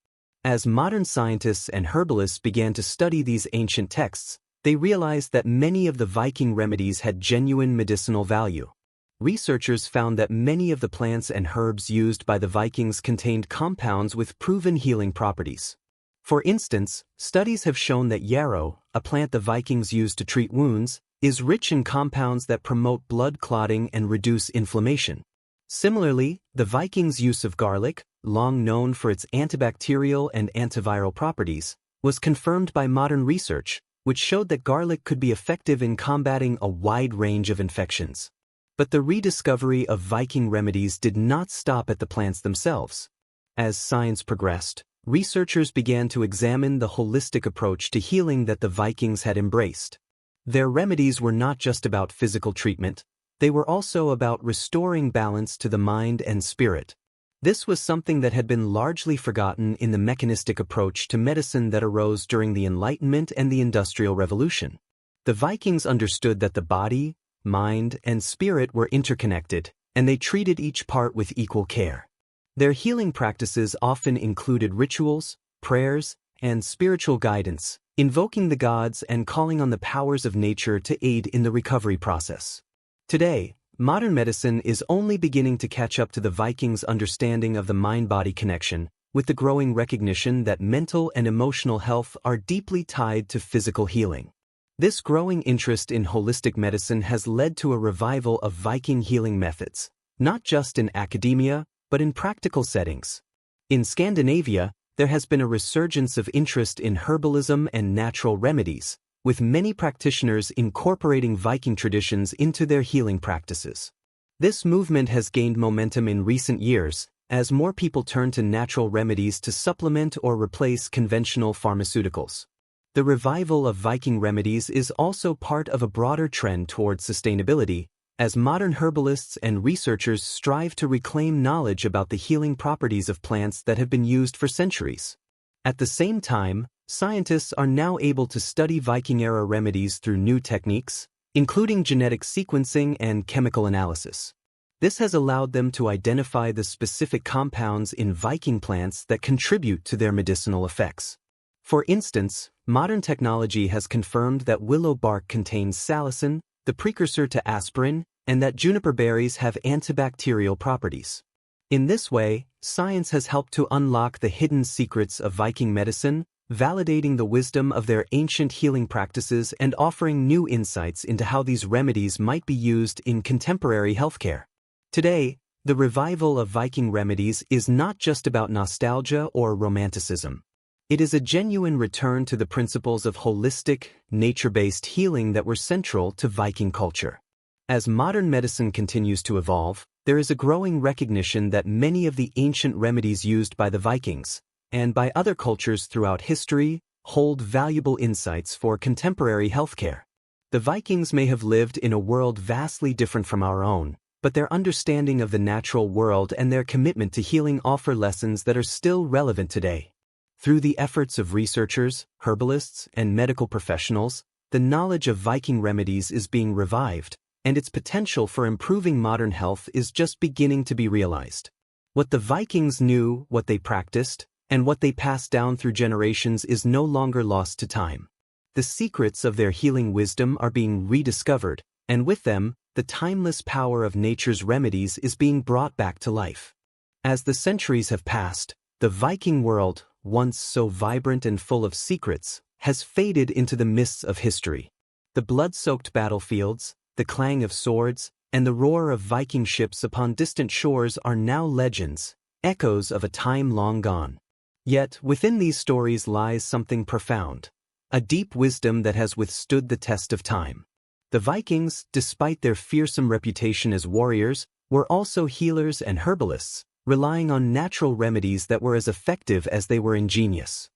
As modern scientists and herbalists began to study these ancient texts, they realized that many of the Viking remedies had genuine medicinal value. Researchers found that many of the plants and herbs used by the Vikings contained compounds with proven healing properties. For instance, studies have shown that yarrow, a plant the Vikings used to treat wounds, is rich in compounds that promote blood clotting and reduce inflammation. Similarly, the Vikings' use of garlic, long known for its antibacterial and antiviral properties, was confirmed by modern research, which showed that garlic could be effective in combating a wide range of infections. But the rediscovery of Viking remedies did not stop at the plants themselves. As science progressed, researchers began to examine the holistic approach to healing that the Vikings had embraced. Their remedies were not just about physical treatment, they were also about restoring balance to the mind and spirit. This was something that had been largely forgotten in the mechanistic approach to medicine that arose during the Enlightenment and the Industrial Revolution. The Vikings understood that the body, mind, and spirit were interconnected, and they treated each part with equal care. Their healing practices often included rituals, prayers, and spiritual guidance, invoking the gods and calling on the powers of nature to aid in the recovery process. Today, modern medicine is only beginning to catch up to the Vikings' understanding of the mind-body connection, with the growing recognition that mental and emotional health are deeply tied to physical healing. This growing interest in holistic medicine has led to a revival of Viking healing methods, not just in academia, but in practical settings. In Scandinavia, there has been a resurgence of interest in herbalism and natural remedies, with many practitioners incorporating Viking traditions into their healing practices. This movement has gained momentum in recent years, as more people turn to natural remedies to supplement or replace conventional pharmaceuticals. The revival of Viking remedies is also part of a broader trend towards sustainability, as modern herbalists and researchers strive to reclaim knowledge about the healing properties of plants that have been used for centuries. At the same time, scientists are now able to study Viking-era remedies through new techniques, including genetic sequencing and chemical analysis. This has allowed them to identify the specific compounds in Viking plants that contribute to their medicinal effects. For instance, modern technology has confirmed that willow bark contains salicin, the precursor to aspirin, and that juniper berries have antibacterial properties. In this way, science has helped to unlock the hidden secrets of Viking medicine, validating the wisdom of their ancient healing practices and offering new insights into how these remedies might be used in contemporary healthcare. Today, the revival of Viking remedies is not just about nostalgia or romanticism. It is a genuine return to the principles of holistic, nature-based healing that were central to Viking culture. As modern medicine continues to evolve, there is a growing recognition that many of the ancient remedies used by the Vikings, and by other cultures throughout history, hold valuable insights for contemporary healthcare. The Vikings may have lived in a world vastly different from our own, but their understanding of the natural world and their commitment to healing offer lessons that are still relevant today. Through the efforts of researchers, herbalists, and medical professionals, the knowledge of Viking remedies is being revived, and its potential for improving modern health is just beginning to be realized. What the Vikings knew, what they practiced, and what they passed down through generations is no longer lost to time. The secrets of their healing wisdom are being rediscovered, and with them, the timeless power of nature's remedies is being brought back to life. As the centuries have passed, the Viking world, once so vibrant and full of secrets, has faded into the mists of history. The blood-soaked battlefields, the clang of swords, and the roar of Viking ships upon distant shores are now legends, echoes of a time long gone. Yet, within these stories lies something profound, a deep wisdom that has withstood the test of time. The Vikings, despite their fearsome reputation as warriors, were also healers and herbalists, relying on natural remedies that were as effective as they were ingenious.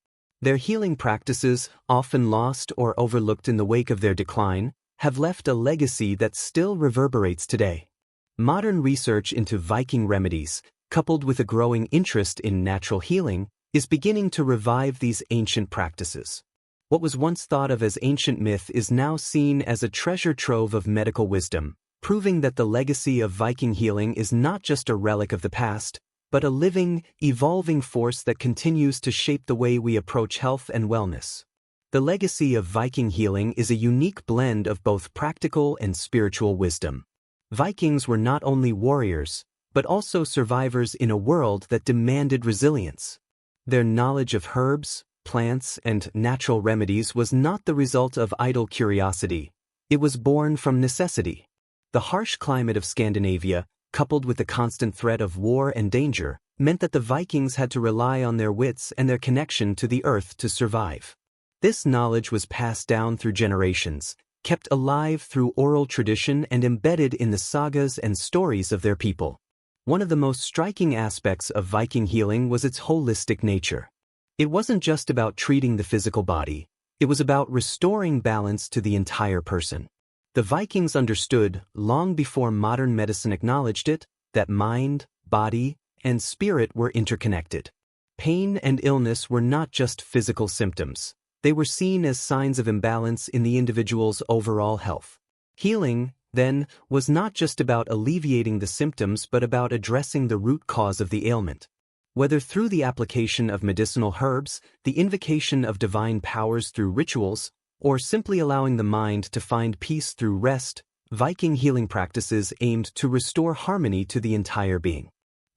Their healing practices, often lost or overlooked in the wake of their decline, have left a legacy that still reverberates today. Modern research into Viking remedies, coupled with a growing interest in natural healing, is beginning to revive these ancient practices. What was once thought of as ancient myth is now seen as a treasure trove of medical wisdom, proving that the legacy of Viking healing is not just a relic of the past, but a living, evolving force that continues to shape the way we approach health and wellness. The legacy of Viking healing is a unique blend of both practical and spiritual wisdom. Vikings were not only warriors, but also survivors in a world that demanded resilience. Their knowledge of herbs, plants, and natural remedies was not the result of idle curiosity. It was born from necessity. The harsh climate of Scandinavia, coupled with the constant threat of war and danger, meant that the Vikings had to rely on their wits and their connection to the earth to survive. This knowledge was passed down through generations, kept alive through oral tradition, and embedded in the sagas and stories of their people. One of the most striking aspects of Viking healing was its holistic nature. It wasn't just about treating the physical body, it was about restoring balance to the entire person. The Vikings understood, long before modern medicine acknowledged it, that mind, body, and spirit were interconnected. Pain and illness were not just physical symptoms. They were seen as signs of imbalance in the individual's overall health. Healing, then, was not just about alleviating the symptoms but about addressing the root cause of the ailment. Whether through the application of medicinal herbs, the invocation of divine powers through rituals, or simply allowing the mind to find peace through rest, Viking healing practices aimed to restore harmony to the entire being.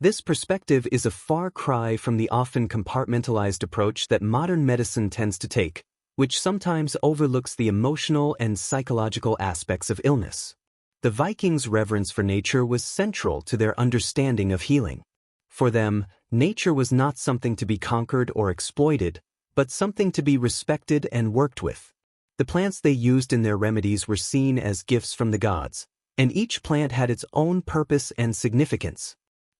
This perspective is a far cry from the often compartmentalized approach that modern medicine tends to take, which sometimes overlooks the emotional and psychological aspects of illness. The Vikings' reverence for nature was central to their understanding of healing. For them, nature was not something to be conquered or exploited, but something to be respected and worked with. The plants they used in their remedies were seen as gifts from the gods, and each plant had its own purpose and significance.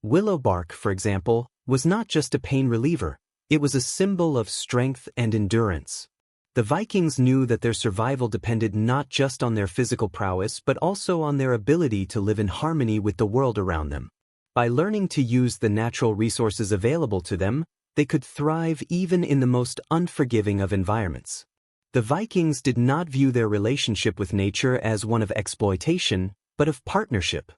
Willow bark, for example, was not just a pain reliever, it was a symbol of strength and endurance. The Vikings knew that their survival depended not just on their physical prowess but also on their ability to live in harmony with the world around them. By learning to use the natural resources available to them, they could thrive even in the most unforgiving of environments. The Vikings did not view their relationship with nature as one of exploitation, but of partnership.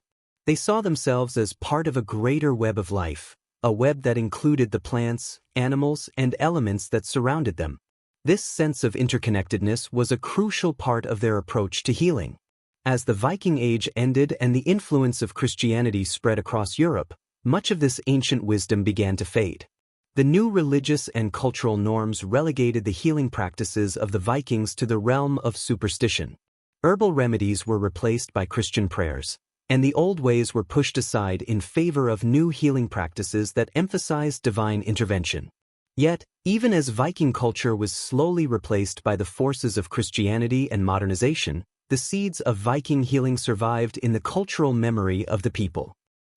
They saw themselves as part of a greater web of life, a web that included the plants, animals, and elements that surrounded them. This sense of interconnectedness was a crucial part of their approach to healing. As the Viking Age ended and the influence of Christianity spread across Europe, much of this ancient wisdom began to fade. The new religious and cultural norms relegated the healing practices of the Vikings to the realm of superstition. Herbal remedies were replaced by Christian prayers, and the old ways were pushed aside in favor of new healing practices that emphasized divine intervention. Yet, even as Viking culture was slowly replaced by the forces of Christianity and modernization, the seeds of Viking healing survived in the cultural memory of the people.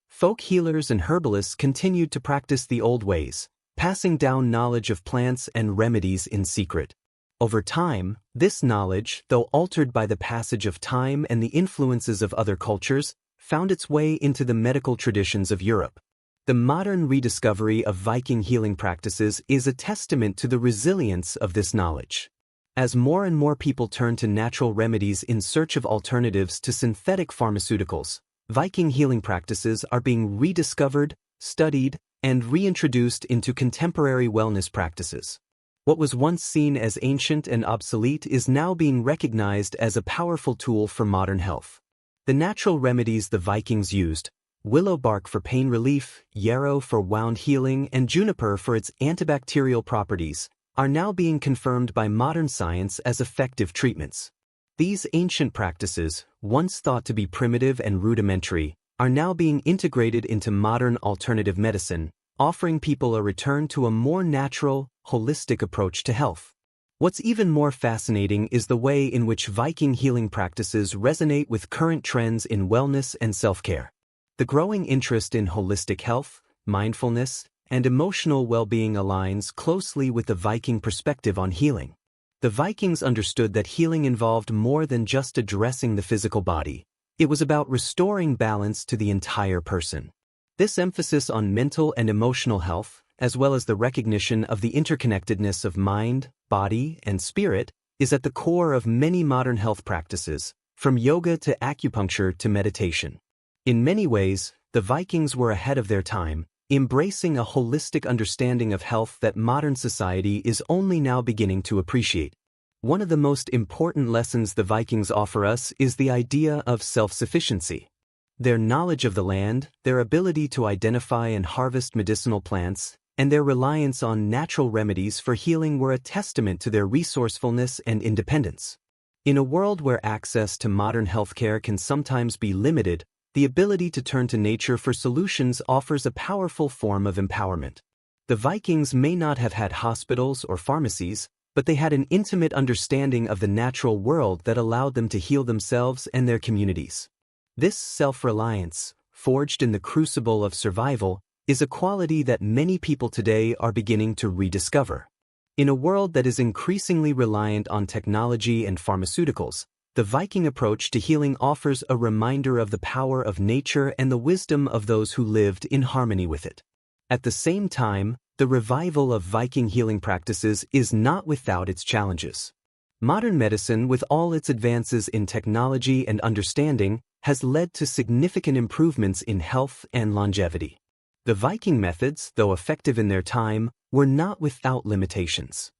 Folk healers and herbalists continued to practice the old ways, passing down knowledge of plants and remedies in secret. Over time, this knowledge, though altered by the passage of time and the influences of other cultures, found its way into the medical traditions of Europe. The modern rediscovery of Viking healing practices is a testament to the resilience of this knowledge. As more and more people turn to natural remedies in search of alternatives to synthetic pharmaceuticals, Viking healing practices are being rediscovered, studied, and reintroduced into contemporary wellness practices. What was once seen as ancient and obsolete is now being recognized as a powerful tool for modern health. The natural remedies the Vikings used, willow bark for pain relief, yarrow for wound healing, and juniper for its antibacterial properties, are now being confirmed by modern science as effective treatments. These ancient practices, once thought to be primitive and rudimentary, are now being integrated into modern alternative medicine, offering people a return to a more natural, holistic approach to health. What's even more fascinating is the way in which Viking healing practices resonate with current trends in wellness and self-care. The growing interest in holistic health, mindfulness, and emotional well-being aligns closely with the Viking perspective on healing. The Vikings understood that healing involved more than just addressing the physical body. It was about restoring balance to the entire person. This emphasis on mental and emotional health, as well as the recognition of the interconnectedness of mind, body, and spirit, is at the core of many modern health practices, from yoga to acupuncture to meditation. In many ways, the Vikings were ahead of their time, embracing a holistic understanding of health that modern society is only now beginning to appreciate. One of the most important lessons the Vikings offer us is the idea of self-sufficiency. Their knowledge of the land, their ability to identify and harvest medicinal plants, and their reliance on natural remedies for healing were a testament to their resourcefulness and independence. In a world where access to modern healthcare can sometimes be limited, the ability to turn to nature for solutions offers a powerful form of empowerment. The Vikings may not have had hospitals or pharmacies, but they had an intimate understanding of the natural world that allowed them to heal themselves and their communities. This self-reliance, forged in the crucible of survival, is a quality that many people today are beginning to rediscover. In a world that is increasingly reliant on technology and pharmaceuticals, the Viking approach to healing offers a reminder of the power of nature and the wisdom of those who lived in harmony with it. At the same time, the revival of Viking healing practices is not without its challenges. Modern medicine, with all its advances in technology and understanding, has led to significant improvements in health and longevity. The Viking methods, though effective in their time, were not without limitations.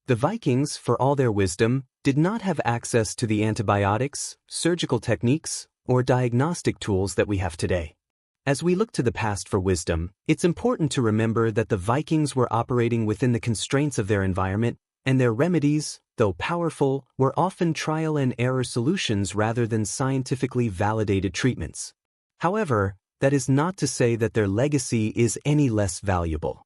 The Vikings, for all their wisdom, did not have access to the antibiotics, surgical techniques, or diagnostic tools that we have today. As we look to the past for wisdom, it's important to remember that the Vikings were operating within the constraints of their environment, and their remedies, though powerful, were often trial-and-error solutions rather than scientifically validated treatments. However, that is not to say that their legacy is any less valuable.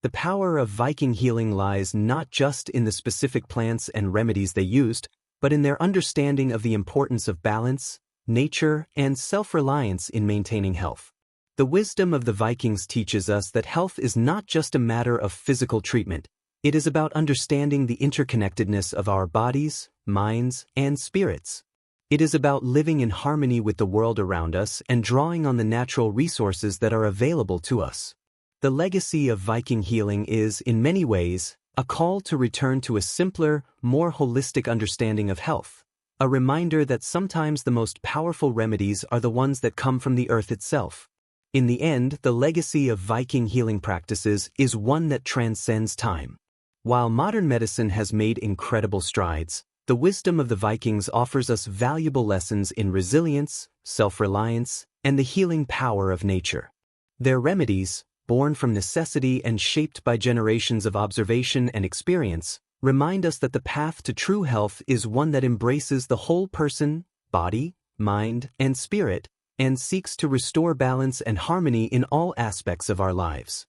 The power of Viking healing lies not just in the specific plants and remedies they used, but in their understanding of the importance of balance, nature, and self-reliance in maintaining health. The wisdom of the Vikings teaches us that health is not just a matter of physical treatment. It is about understanding the interconnectedness of our bodies, minds, and spirits. It is about living in harmony with the world around us and drawing on the natural resources that are available to us. The legacy of Viking healing is, in many ways, a call to return to a simpler, more holistic understanding of health, a reminder that sometimes the most powerful remedies are the ones that come from the earth itself. In the end, the legacy of Viking healing practices is one that transcends time. While modern medicine has made incredible strides, the wisdom of the Vikings offers us valuable lessons in resilience, self-reliance, and the healing power of nature. Their remedies, born from necessity and shaped by generations of observation and experience, remind us that the path to true health is one that embraces the whole person, body, mind, and spirit, and seeks to restore balance and harmony in all aspects of our lives.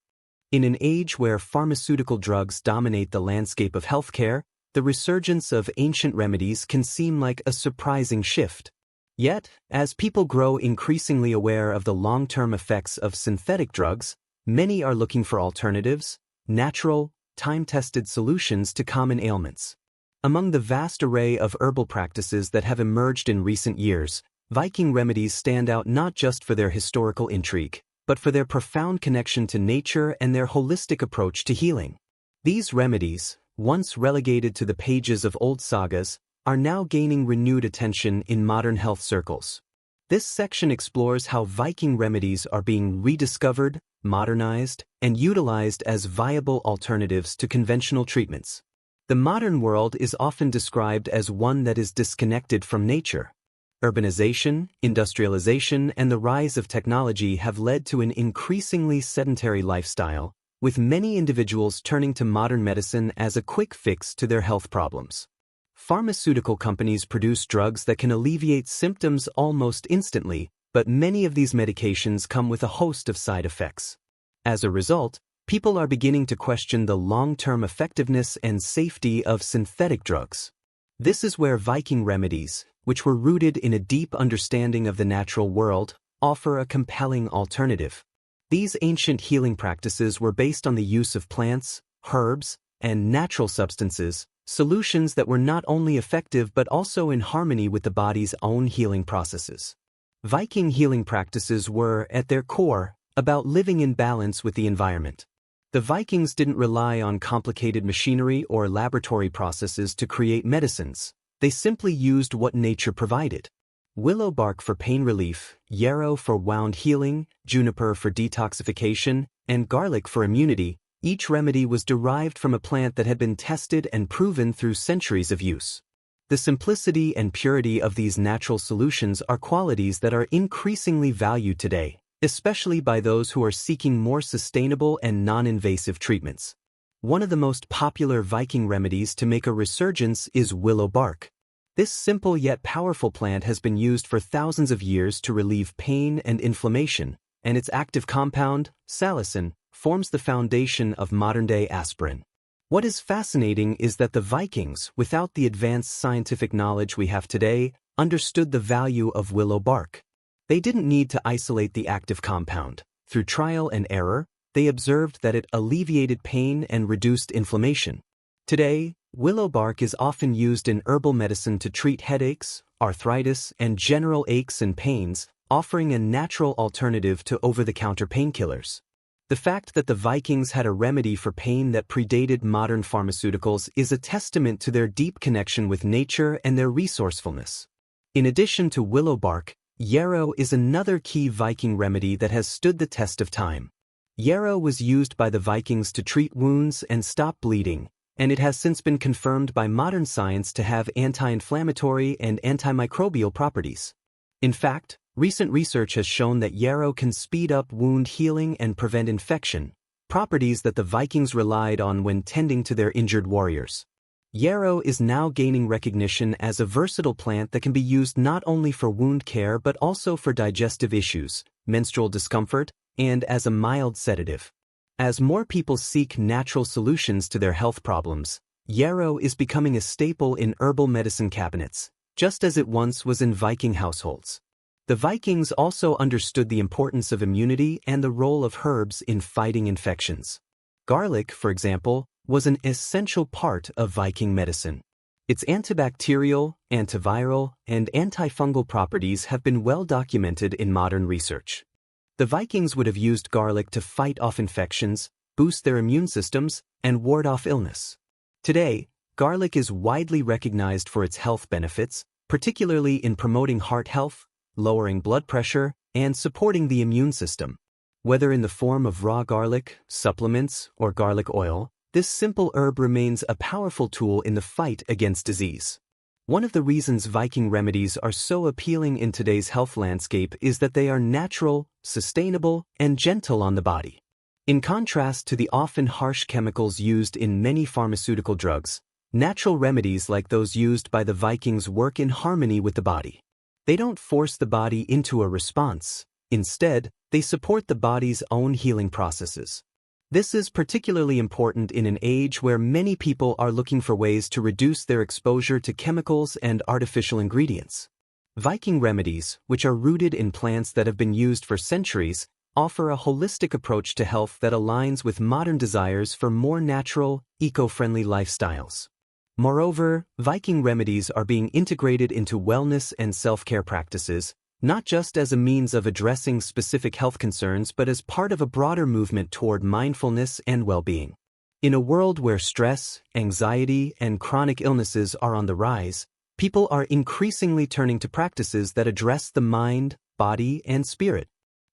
In an age where pharmaceutical drugs dominate the landscape of healthcare, the resurgence of ancient remedies can seem like a surprising shift. Yet, as people grow increasingly aware of the long-term effects of synthetic drugs, many are looking for alternatives, natural, time-tested solutions to common ailments. Among the vast array of herbal practices that have emerged in recent years, Viking remedies stand out not just for their historical intrigue, but for their profound connection to nature and their holistic approach to healing. These remedies, once relegated to the pages of old sagas, are now gaining renewed attention in modern health circles. This section explores how Viking remedies are being rediscovered, modernized, and utilized as viable alternatives to conventional treatments. The modern world is often described as one that is disconnected from nature. Urbanization, industrialization, and the rise of technology have led to an increasingly sedentary lifestyle, with many individuals turning to modern medicine as a quick fix to their health problems. Pharmaceutical companies produce drugs that can alleviate symptoms almost instantly, but many of these medications come with a host of side effects. As a result, people are beginning to question the long-term effectiveness and safety of synthetic drugs. This is where Viking remedies, which were rooted in a deep understanding of the natural world, offer a compelling alternative. These ancient healing practices were based on the use of plants, herbs, and natural substances, solutions that were not only effective but also in harmony with the body's own healing processes. Viking healing practices were, at their core, about living in balance with the environment. The Vikings didn't rely on complicated machinery or laboratory processes to create medicines. They simply used what nature provided. Willow bark for pain relief, yarrow for wound healing, juniper for detoxification, and garlic for immunity. Each remedy was derived from a plant that had been tested and proven through centuries of use. The simplicity and purity of these natural solutions are qualities that are increasingly valued today, especially by those who are seeking more sustainable and non-invasive treatments. One of the most popular Viking remedies to make a resurgence is willow bark. This simple yet powerful plant has been used for thousands of years to relieve pain and inflammation, and its active compound, salicin, forms the foundation of modern-day aspirin. What is fascinating is that the Vikings, without the advanced scientific knowledge we have today, understood the value of willow bark. They didn't need to isolate the active compound. Through trial and error, they observed that it alleviated pain and reduced inflammation. Today, willow bark is often used in herbal medicine to treat headaches, arthritis, and general aches and pains, offering a natural alternative to over-the-counter painkillers. The fact that the Vikings had a remedy for pain that predated modern pharmaceuticals is a testament to their deep connection with nature and their resourcefulness. In addition to willow bark, yarrow is another key Viking remedy that has stood the test of time. Yarrow was used by the Vikings to treat wounds and stop bleeding, and it has since been confirmed by modern science to have anti-inflammatory and antimicrobial properties. In fact, recent research has shown that yarrow can speed up wound healing and prevent infection, properties that the Vikings relied on when tending to their injured warriors. Yarrow is now gaining recognition as a versatile plant that can be used not only for wound care but also for digestive issues, menstrual discomfort, and as a mild sedative. As more people seek natural solutions to their health problems, yarrow is becoming a staple in herbal medicine cabinets, just as it once was in Viking households. The Vikings also understood the importance of immunity and the role of herbs in fighting infections. Garlic, for example, was an essential part of Viking medicine. Its antibacterial, antiviral, and antifungal properties have been well documented in modern research. The Vikings would have used garlic to fight off infections, boost their immune systems, and ward off illness. Today, garlic is widely recognized for its health benefits, particularly in promoting heart health, lowering blood pressure, and supporting the immune system. Whether in the form of raw garlic, supplements, or garlic oil, this simple herb remains a powerful tool in the fight against disease. One of the reasons Viking remedies are so appealing in today's health landscape is that they are natural, sustainable, and gentle on the body. In contrast to the often harsh chemicals used in many pharmaceutical drugs, natural remedies like those used by the Vikings work in harmony with the body. They don't force the body into a response. Instead, they support the body's own healing processes. This is particularly important in an age where many people are looking for ways to reduce their exposure to chemicals and artificial ingredients. Viking remedies, which are rooted in plants that have been used for centuries, offer a holistic approach to health that aligns with modern desires for more natural, eco-friendly lifestyles. Moreover, Viking remedies are being integrated into wellness and self-care practices, not just as a means of addressing specific health concerns but as part of a broader movement toward mindfulness and well-being. In a world where stress, anxiety, and chronic illnesses are on the rise, people are increasingly turning to practices that address the mind, body, and spirit.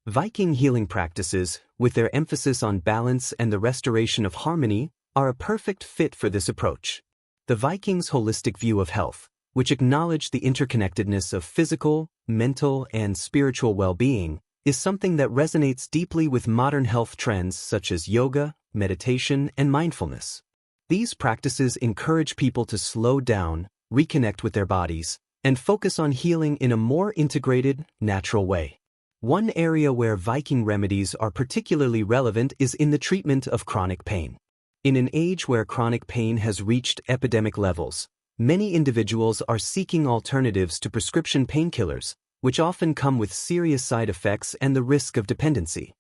Viking healing practices, with their emphasis on balance and the restoration of harmony, are a perfect fit for this approach. The Vikings' holistic view of health, which acknowledged the interconnectedness of physical, mental, and spiritual well-being, is something that resonates deeply with modern health trends such as yoga, meditation, and mindfulness. These practices encourage people to slow down, reconnect with their bodies, and focus on healing in a more integrated, natural way. One area where Viking remedies are particularly relevant is in the treatment of chronic pain. In an age where chronic pain has reached epidemic levels, many individuals are seeking alternatives to prescription painkillers, which often come with serious side effects and the risk of dependency.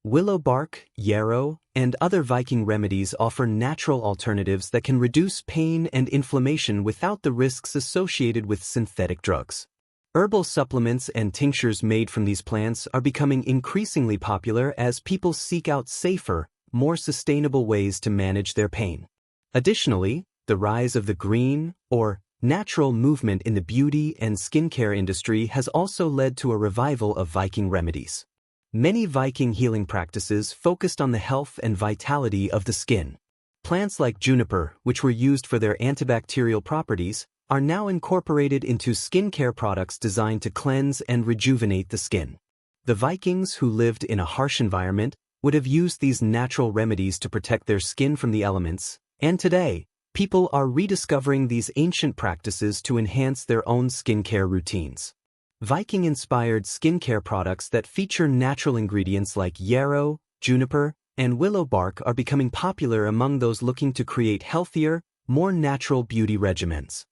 Willow bark, yarrow, and other Viking remedies offer natural alternatives that can reduce pain and inflammation without the risks associated with synthetic drugs. Herbal supplements and tinctures made from these plants are becoming increasingly popular as people seek out safer, more sustainable ways to manage their pain. Additionally, the rise of the green, or natural movement in the beauty and skincare industry has also led to a revival of Viking remedies. Many Viking healing practices focused on the health and vitality of the skin. Plants like juniper, which were used for their antibacterial properties, are now incorporated into skincare products designed to cleanse and rejuvenate the skin. The Vikings, who lived in a harsh environment, would have used these natural remedies to protect their skin from the elements, and today, people are rediscovering these ancient practices to enhance their own skincare routines. Viking-inspired skincare products that feature natural ingredients like yarrow, juniper, and willow bark are becoming popular among those looking to create healthier, more natural beauty regimens.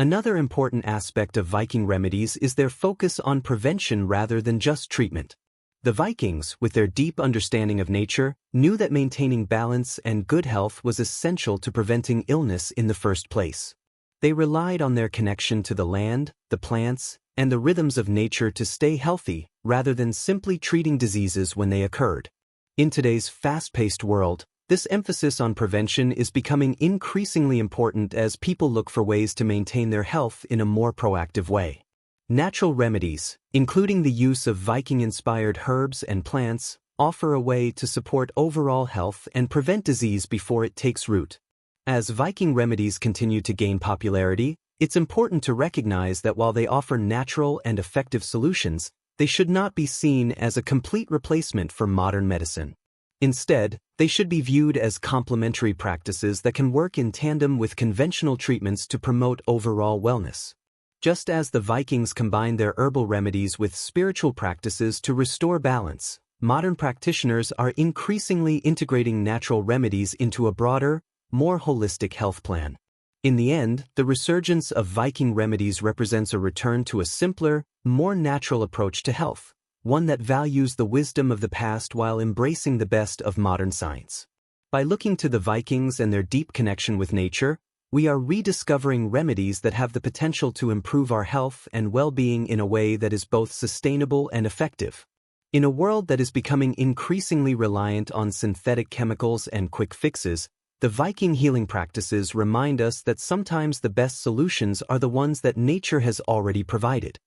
Another important aspect of Viking remedies is their focus on prevention rather than just treatment. The Vikings, with their deep understanding of nature, knew that maintaining balance and good health was essential to preventing illness in the first place. They relied on their connection to the land, the plants, and the rhythms of nature to stay healthy, rather than simply treating diseases when they occurred. In today's fast-paced world, this emphasis on prevention is becoming increasingly important as people look for ways to maintain their health in a more proactive way. Natural remedies, including the use of Viking-inspired herbs and plants, offer a way to support overall health and prevent disease before it takes root. As Viking remedies continue to gain popularity, it's important to recognize that while they offer natural and effective solutions, they should not be seen as a complete replacement for modern medicine. Instead, they should be viewed as complementary practices that can work in tandem with conventional treatments to promote overall wellness. Just as the Vikings combined their herbal remedies with spiritual practices to restore balance, modern practitioners are increasingly integrating natural remedies into a broader, more holistic health plan. In the end, the resurgence of Viking remedies represents a return to a simpler, more natural approach to health, one that values the wisdom of the past while embracing the best of modern science. By looking to the Vikings and their deep connection with nature, we are rediscovering remedies that have the potential to improve our health and well-being in a way that is both sustainable and effective. In a world that is becoming increasingly reliant on synthetic chemicals and quick fixes, the Viking healing practices remind us that sometimes the best solutions are the ones that nature has already provided.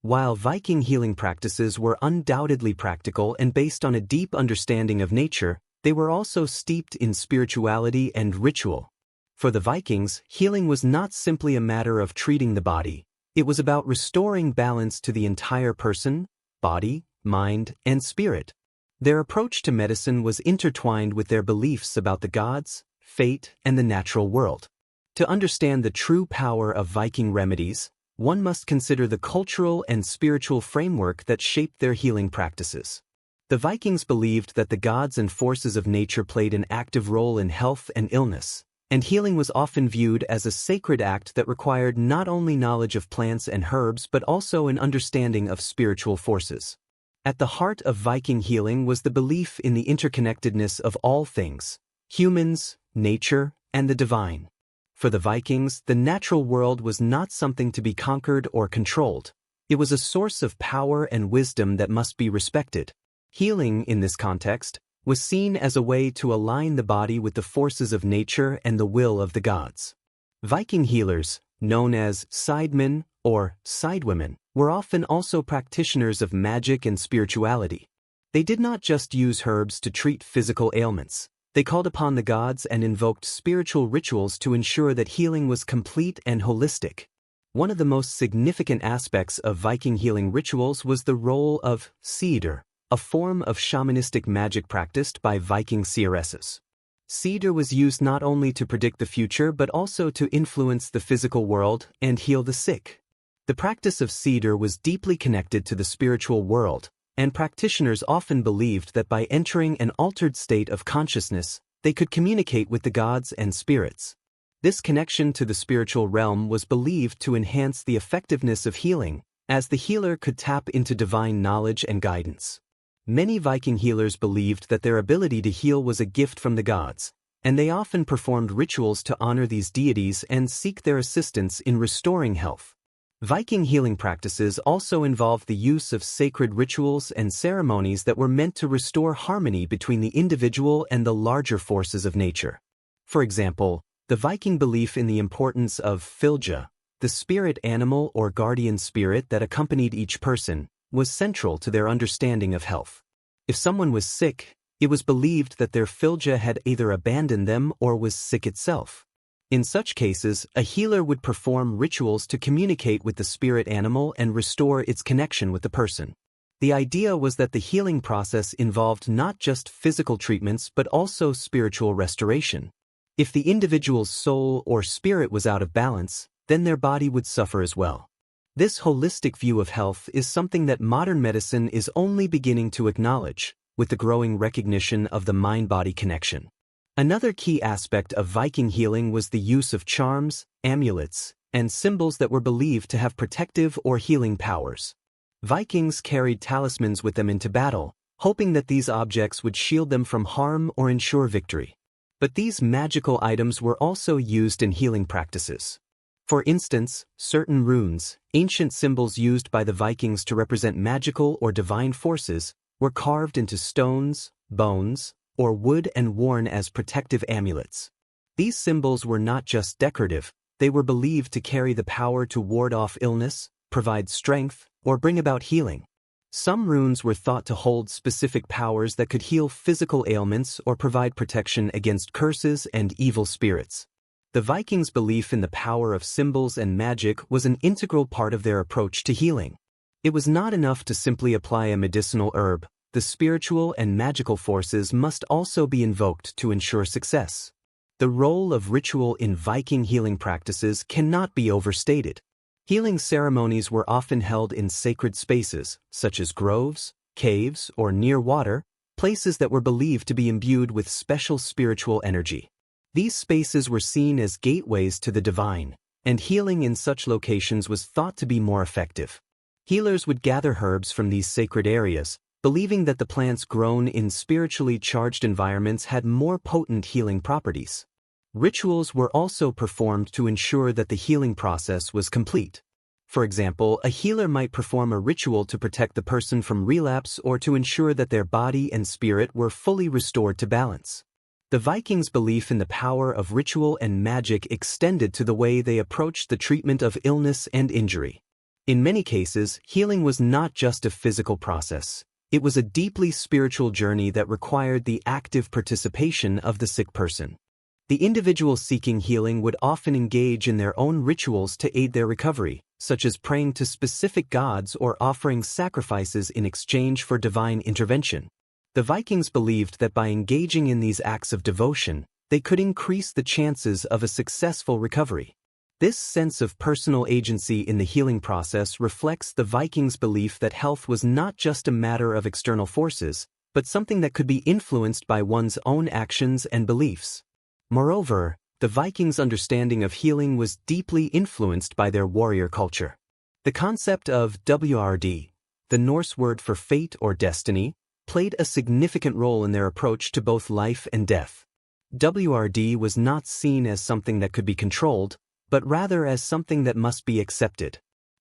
While Viking healing practices were undoubtedly practical and based on a deep understanding of nature, they were also steeped in spirituality and ritual. For the Vikings, healing was not simply a matter of treating the body. It was about restoring balance to the entire person, body, mind, and spirit. Their approach to medicine was intertwined with their beliefs about the gods, fate, and the natural world. To understand the true power of Viking remedies, one must consider the cultural and spiritual framework that shaped their healing practices. The Vikings believed that the gods and forces of nature played an active role in health and illness, and healing was often viewed as a sacred act that required not only knowledge of plants and herbs but also an understanding of spiritual forces. At the heart of Viking healing was the belief in the interconnectedness of all things: humans, nature, and the divine. For the Vikings, the natural world was not something to be conquered or controlled. It was a source of power and wisdom that must be respected. Healing, in this context, was seen as a way to align the body with the forces of nature and the will of the gods. Viking healers, known as sidemen or sidewomen, were often also practitioners of magic and spirituality. They did not just use herbs to treat physical ailments. They called upon the gods and invoked spiritual rituals to ensure that healing was complete and holistic. One of the most significant aspects of Viking healing rituals was the role of cedar, a form of shamanistic magic practiced by Viking seeresses. Cedar was used not only to predict the future but also to influence the physical world and heal the sick. The practice of cedar was deeply connected to the spiritual world, and practitioners often believed that by entering an altered state of consciousness, they could communicate with the gods and spirits. This connection to the spiritual realm was believed to enhance the effectiveness of healing, as the healer could tap into divine knowledge and guidance. Many Viking healers believed that their ability to heal was a gift from the gods, and they often performed rituals to honor these deities and seek their assistance in restoring health. Viking healing practices also involved the use of sacred rituals and ceremonies that were meant to restore harmony between the individual and the larger forces of nature. For example, the Viking belief in the importance of fylgja, the spirit animal or guardian spirit that accompanied each person, was central to their understanding of health. If someone was sick, it was believed that their fylgja had either abandoned them or was sick itself. In such cases, a healer would perform rituals to communicate with the spirit animal and restore its connection with the person. The idea was that the healing process involved not just physical treatments but also spiritual restoration. If the individual's soul or spirit was out of balance, then their body would suffer as well. This holistic view of health is something that modern medicine is only beginning to acknowledge, with the growing recognition of the mind-body connection. Another key aspect of Viking healing was the use of charms, amulets, and symbols that were believed to have protective or healing powers. Vikings carried talismans with them into battle, hoping that these objects would shield them from harm or ensure victory. But these magical items were also used in healing practices. For instance, certain runes, ancient symbols used by the Vikings to represent magical or divine forces, were carved into stones, bones, or wood and worn as protective amulets. These symbols were not just decorative, they were believed to carry the power to ward off illness, provide strength, or bring about healing. Some runes were thought to hold specific powers that could heal physical ailments or provide protection against curses and evil spirits. The Vikings' belief in the power of symbols and magic was an integral part of their approach to healing. It was not enough to simply apply a medicinal herb. The spiritual and magical forces must also be invoked to ensure success. The role of ritual in Viking healing practices cannot be overstated. Healing ceremonies were often held in sacred spaces, such as groves, caves, or near water, places that were believed to be imbued with special spiritual energy. These spaces were seen as gateways to the divine, and healing in such locations was thought to be more effective. Healers would gather herbs from these sacred areas, believing that the plants grown in spiritually charged environments had more potent healing properties. Rituals were also performed to ensure that the healing process was complete. For example, a healer might perform a ritual to protect the person from relapse or to ensure that their body and spirit were fully restored to balance. The Vikings' belief in the power of ritual and magic extended to the way they approached the treatment of illness and injury. In many cases, healing was not just a physical process. It was a deeply spiritual journey that required the active participation of the sick person. The individual seeking healing would often engage in their own rituals to aid their recovery, such as praying to specific gods or offering sacrifices in exchange for divine intervention. The Vikings believed that by engaging in these acts of devotion, they could increase the chances of a successful recovery. This sense of personal agency in the healing process reflects the Vikings' belief that health was not just a matter of external forces, but something that could be influenced by one's own actions and beliefs. Moreover, the Vikings' understanding of healing was deeply influenced by their warrior culture. The concept of wrd, the Norse word for fate or destiny, played a significant role in their approach to both life and death. Wrd was not seen as something that could be controlled, but rather as something that must be accepted.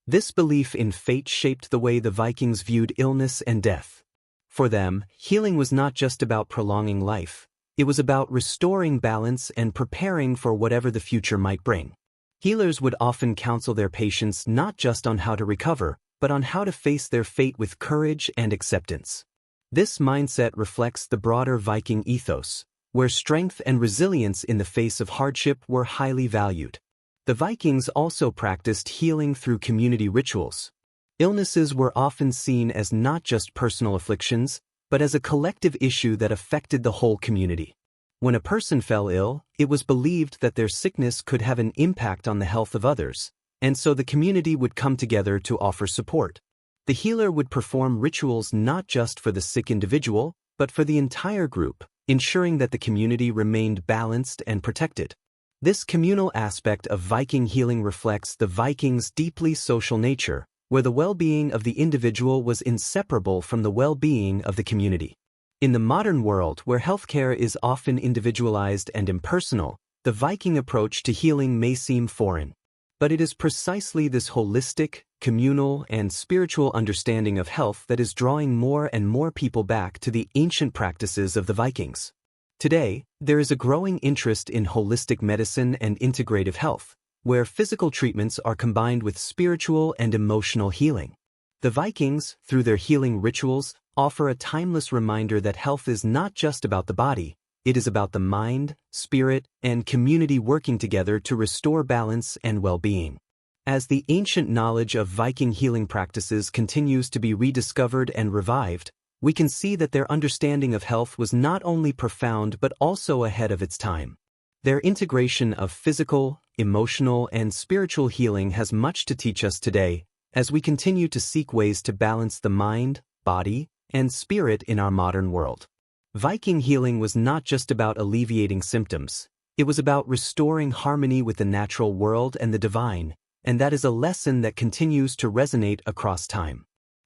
This belief in fate shaped the way the Vikings viewed illness and death. For them, healing was not just about prolonging life, it was about restoring balance and preparing for whatever the future might bring. Healers would often counsel their patients not just on how to recover, but on how to face their fate with courage and acceptance. This mindset reflects the broader Viking ethos, where strength and resilience in the face of hardship were highly valued. The Vikings also practiced healing through community rituals. Illnesses were often seen as not just personal afflictions, but as a collective issue that affected the whole community. When a person fell ill, it was believed that their sickness could have an impact on the health of others, and so the community would come together to offer support. The healer would perform rituals not just for the sick individual, but for the entire group, ensuring that the community remained balanced and protected. This communal aspect of Viking healing reflects the Vikings' deeply social nature, where the well-being of the individual was inseparable from the well-being of the community. In the modern world, where healthcare is often individualized and impersonal, the Viking approach to healing may seem foreign. But it is precisely this holistic, communal, and spiritual understanding of health that is drawing more and more people back to the ancient practices of the Vikings. Today, there is a growing interest in holistic medicine and integrative health, where physical treatments are combined with spiritual and emotional healing. The Vikings, through their healing rituals, offer a timeless reminder that health is not just about the body, it is about the mind, spirit, and community working together to restore balance and well-being. As the ancient knowledge of Viking healing practices continues to be rediscovered and revived, we can see that their understanding of health was not only profound but also ahead of its time. Their integration of physical, emotional, and spiritual healing has much to teach us today, as we continue to seek ways to balance the mind, body, and spirit in our modern world. Viking healing was not just about alleviating symptoms, it was about restoring harmony with the natural world and the divine, and that is a lesson that continues to resonate across time.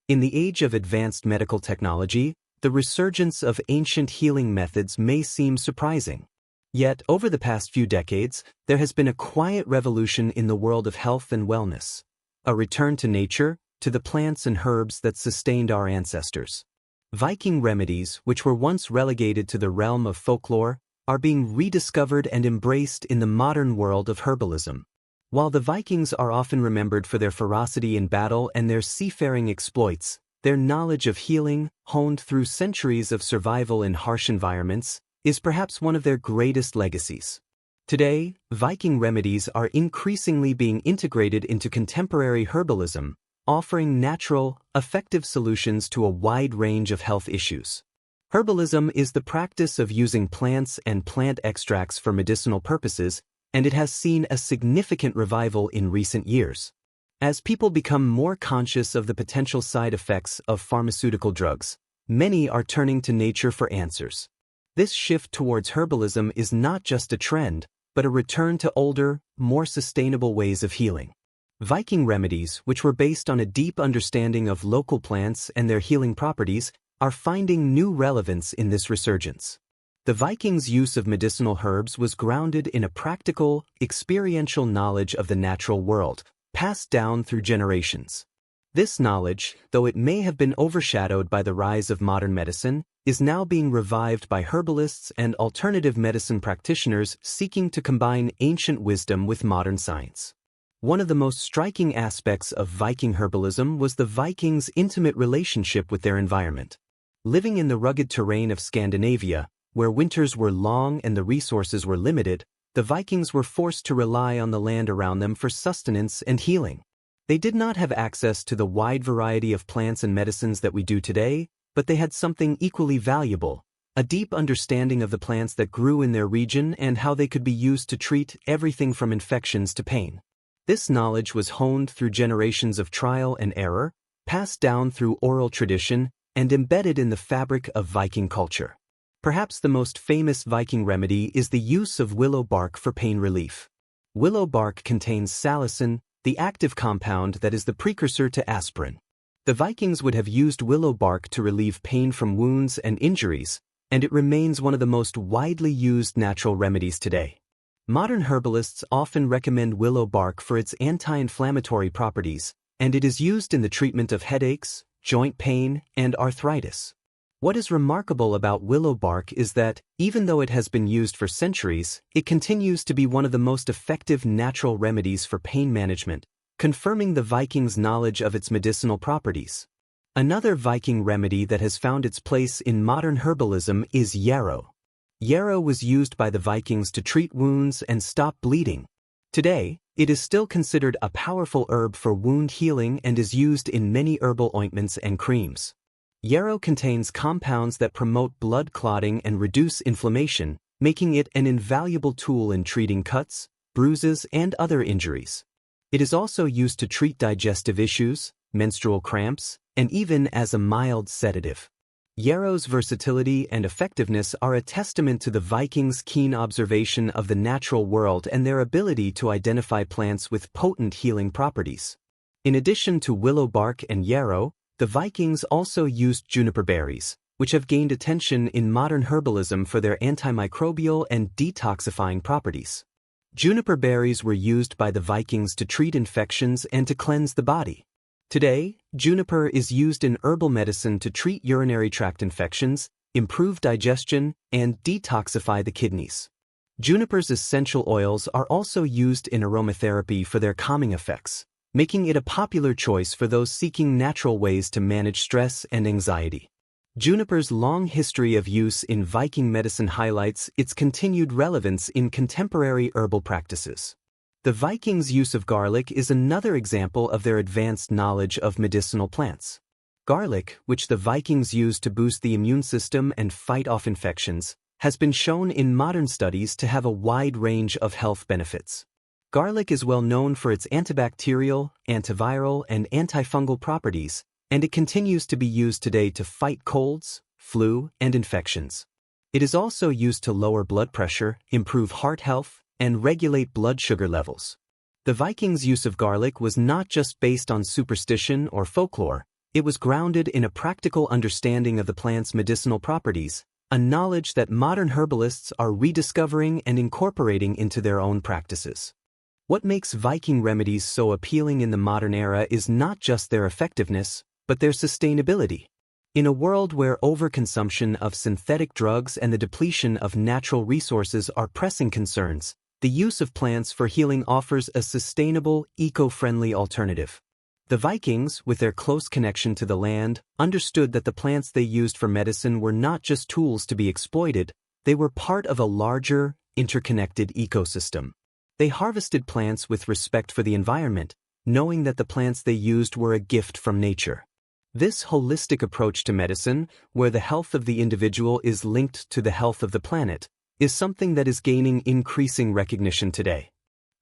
In the age of advanced medical technology, the resurgence of ancient healing methods may seem surprising. Yet, over the past few decades, there has been a quiet revolution in the world of health and wellness, a return to nature, to the plants and herbs that sustained our ancestors. Viking remedies, which were once relegated to the realm of folklore, are being rediscovered and embraced in the modern world of herbalism. While the Vikings are often remembered for their ferocity in battle and their seafaring exploits, their knowledge of healing, honed through centuries of survival in harsh environments, is perhaps one of their greatest legacies. Today, Viking remedies are increasingly being integrated into contemporary herbalism, offering natural, effective solutions to a wide range of health issues. Herbalism is the practice of using plants and plant extracts for medicinal purposes, and it has seen a significant revival in recent years. As people become more conscious of the potential side effects of pharmaceutical drugs, many are turning to nature for answers. This shift towards herbalism is not just a trend, but a return to older, more sustainable ways of healing. Viking remedies, which were based on a deep understanding of local plants and their healing properties, are finding new relevance in this resurgence. The Vikings' use of medicinal herbs was grounded in a practical, experiential knowledge of the natural world, passed down through generations. This knowledge, though it may have been overshadowed by the rise of modern medicine, is now being revived by herbalists and alternative medicine practitioners seeking to combine ancient wisdom with modern science. One of the most striking aspects of Viking herbalism was the Vikings' intimate relationship with their environment. Living in the rugged terrain of Scandinavia, where winters were long and the resources were limited, the Vikings were forced to rely on the land around them for sustenance and healing. They did not have access to the wide variety of plants and medicines that we do today, but they had something equally valuable, a deep understanding of the plants that grew in their region and how they could be used to treat everything from infections to pain. This knowledge was honed through generations of trial and error, passed down through oral tradition, and embedded in the fabric of Viking culture. Perhaps the most famous Viking remedy is the use of willow bark for pain relief. Willow bark contains salicin, the active compound that is the precursor to aspirin. The Vikings would have used willow bark to relieve pain from wounds and injuries, and it remains one of the most widely used natural remedies today. Modern herbalists often recommend willow bark for its anti-inflammatory properties, and it is used in the treatment of headaches, joint pain, and arthritis. What is remarkable about willow bark is that, even though it has been used for centuries, it continues to be one of the most effective natural remedies for pain management, confirming the Vikings' knowledge of its medicinal properties. Another Viking remedy that has found its place in modern herbalism is yarrow. Yarrow was used by the Vikings to treat wounds and stop bleeding. Today, it is still considered a powerful herb for wound healing and is used in many herbal ointments and creams. Yarrow contains compounds that promote blood clotting and reduce inflammation, making it an invaluable tool in treating cuts, bruises, and other injuries. It is also used to treat digestive issues, menstrual cramps, and even as a mild sedative. Yarrow's versatility and effectiveness are a testament to the Vikings' keen observation of the natural world and their ability to identify plants with potent healing properties. In addition to willow bark and yarrow, the Vikings also used juniper berries, which have gained attention in modern herbalism for their antimicrobial and detoxifying properties. Juniper berries were used by the Vikings to treat infections and to cleanse the body. Today, juniper is used in herbal medicine to treat urinary tract infections, improve digestion, and detoxify the kidneys. Juniper's essential oils are also used in aromatherapy for their calming effects, making it a popular choice for those seeking natural ways to manage stress and anxiety. Juniper's long history of use in Viking medicine highlights its continued relevance in contemporary herbal practices. The Vikings' use of garlic is another example of their advanced knowledge of medicinal plants. Garlic, which the Vikings used to boost the immune system and fight off infections, has been shown in modern studies to have a wide range of health benefits. Garlic is well known for its antibacterial, antiviral, and antifungal properties, and it continues to be used today to fight colds, flu, and infections. It is also used to lower blood pressure, improve heart health, and regulate blood sugar levels. The Vikings' use of garlic was not just based on superstition or folklore, it was grounded in a practical understanding of the plant's medicinal properties, a knowledge that modern herbalists are rediscovering and incorporating into their own practices. What makes Viking remedies so appealing in the modern era is not just their effectiveness, but their sustainability. In a world where overconsumption of synthetic drugs and the depletion of natural resources are pressing concerns, the use of plants for healing offers a sustainable, eco-friendly alternative. The Vikings, with their close connection to the land, understood that the plants they used for medicine were not just tools to be exploited, they were part of a larger, interconnected ecosystem. They harvested plants with respect for the environment, knowing that the plants they used were a gift from nature. This holistic approach to medicine, where the health of the individual is linked to the health of the planet, is something that is gaining increasing recognition today.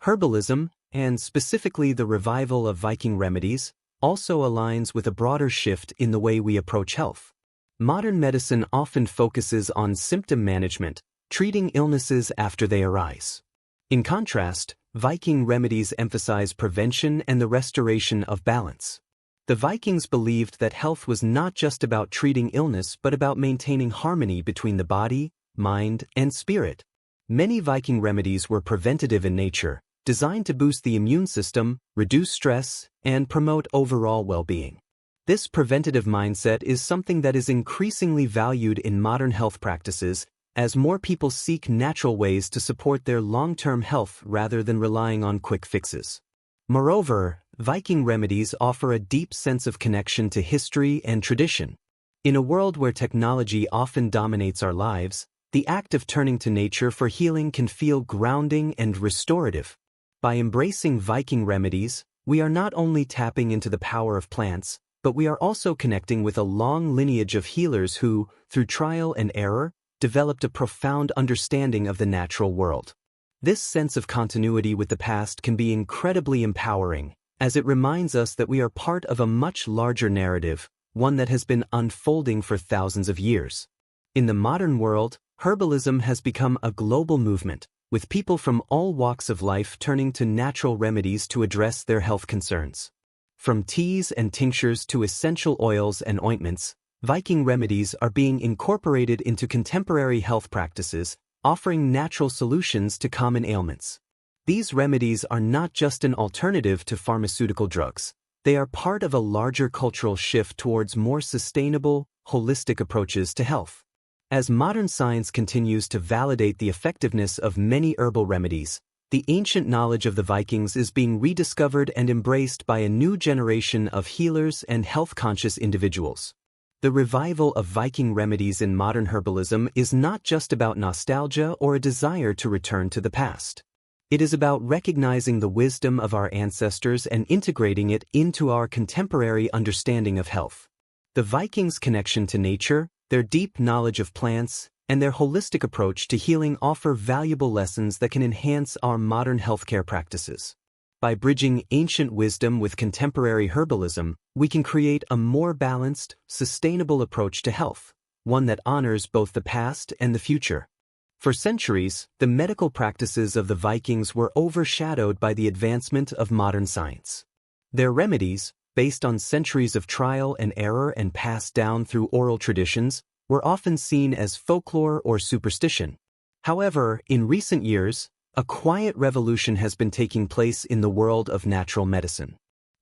Herbalism, and specifically the revival of Viking remedies, also aligns with a broader shift in the way we approach health. Modern medicine often focuses on symptom management, treating illnesses after they arise. In contrast, Viking remedies emphasize prevention and the restoration of balance. The Vikings believed that health was not just about treating illness but about maintaining harmony between the body, mind, and spirit. Many Viking remedies were preventative in nature, designed to boost the immune system, reduce stress, and promote overall well-being. This preventative mindset is something that is increasingly valued in modern health practices, as more people seek natural ways to support their long-term health rather than relying on quick fixes. Moreover, Viking remedies offer a deep sense of connection to history and tradition. In a world where technology often dominates our lives, the act of turning to nature for healing can feel grounding and restorative. By embracing Viking remedies, we are not only tapping into the power of plants, but we are also connecting with a long lineage of healers who, through trial and error, developed a profound understanding of the natural world. This sense of continuity with the past can be incredibly empowering, as it reminds us that we are part of a much larger narrative, one that has been unfolding for thousands of years. In the modern world, herbalism has become a global movement, with people from all walks of life turning to natural remedies to address their health concerns. From teas and tinctures to essential oils and ointments, Viking remedies are being incorporated into contemporary health practices, offering natural solutions to common ailments. These remedies are not just an alternative to pharmaceutical drugs. They are part of a larger cultural shift towards more sustainable, holistic approaches to health. As modern science continues to validate the effectiveness of many herbal remedies, the ancient knowledge of the Vikings is being rediscovered and embraced by a new generation of healers and health-conscious individuals. The revival of Viking remedies in modern herbalism is not just about nostalgia or a desire to return to the past. It is about recognizing the wisdom of our ancestors and integrating it into our contemporary understanding of health. The Vikings' connection to nature, their deep knowledge of plants, and their holistic approach to healing offer valuable lessons that can enhance our modern healthcare practices. By bridging ancient wisdom with contemporary herbalism, we can create a more balanced, sustainable approach to health, one that honors both the past and the future. For centuries, the medical practices of the Vikings were overshadowed by the advancement of modern science. Their remedies, based on centuries of trial and error and passed down through oral traditions, were often seen as folklore or superstition. However, in recent years, a quiet revolution has been taking place in the world of natural medicine.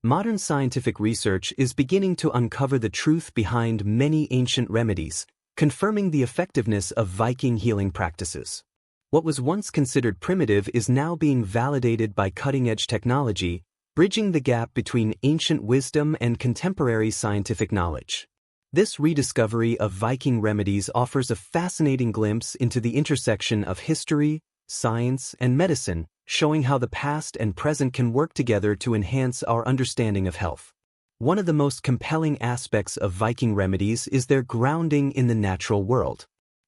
Modern scientific research is beginning to uncover the truth behind many ancient remedies, confirming the effectiveness of Viking healing practices. What was once considered primitive is now being validated by cutting-edge technology, bridging the gap between ancient wisdom and contemporary scientific knowledge. This rediscovery of Viking remedies offers a fascinating glimpse into the intersection of history, science, and medicine, showing how the past and present can work together to enhance our understanding of health. One of the most compelling aspects of Viking remedies is their grounding in the natural world.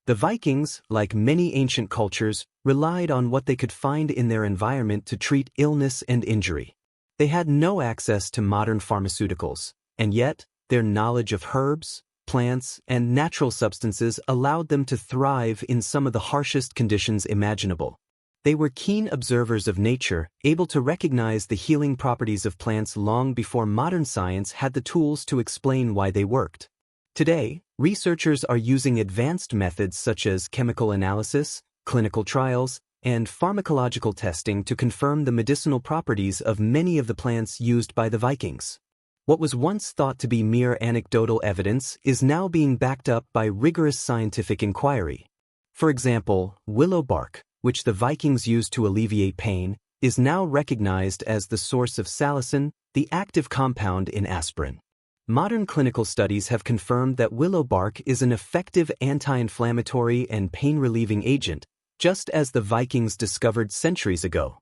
The Vikings, like many ancient cultures, relied on what they could find in their environment to treat illness and injury. They had no access to modern pharmaceuticals, and yet, their knowledge of herbs, plants, and natural substances allowed them to thrive in some of the harshest conditions imaginable. They were keen observers of nature, able to recognize the healing properties of plants long before modern science had the tools to explain why they worked. Today, researchers are using advanced methods such as chemical analysis, clinical trials, and pharmacological testing to confirm the medicinal properties of many of the plants used by the Vikings. What was once thought to be mere anecdotal evidence is now being backed up by rigorous scientific inquiry. For example, willow bark, which the Vikings used to alleviate pain, is now recognized as the source of salicin, the active compound in aspirin. Modern clinical studies have confirmed that willow bark is an effective anti-inflammatory and pain-relieving agent, just as the Vikings discovered centuries ago.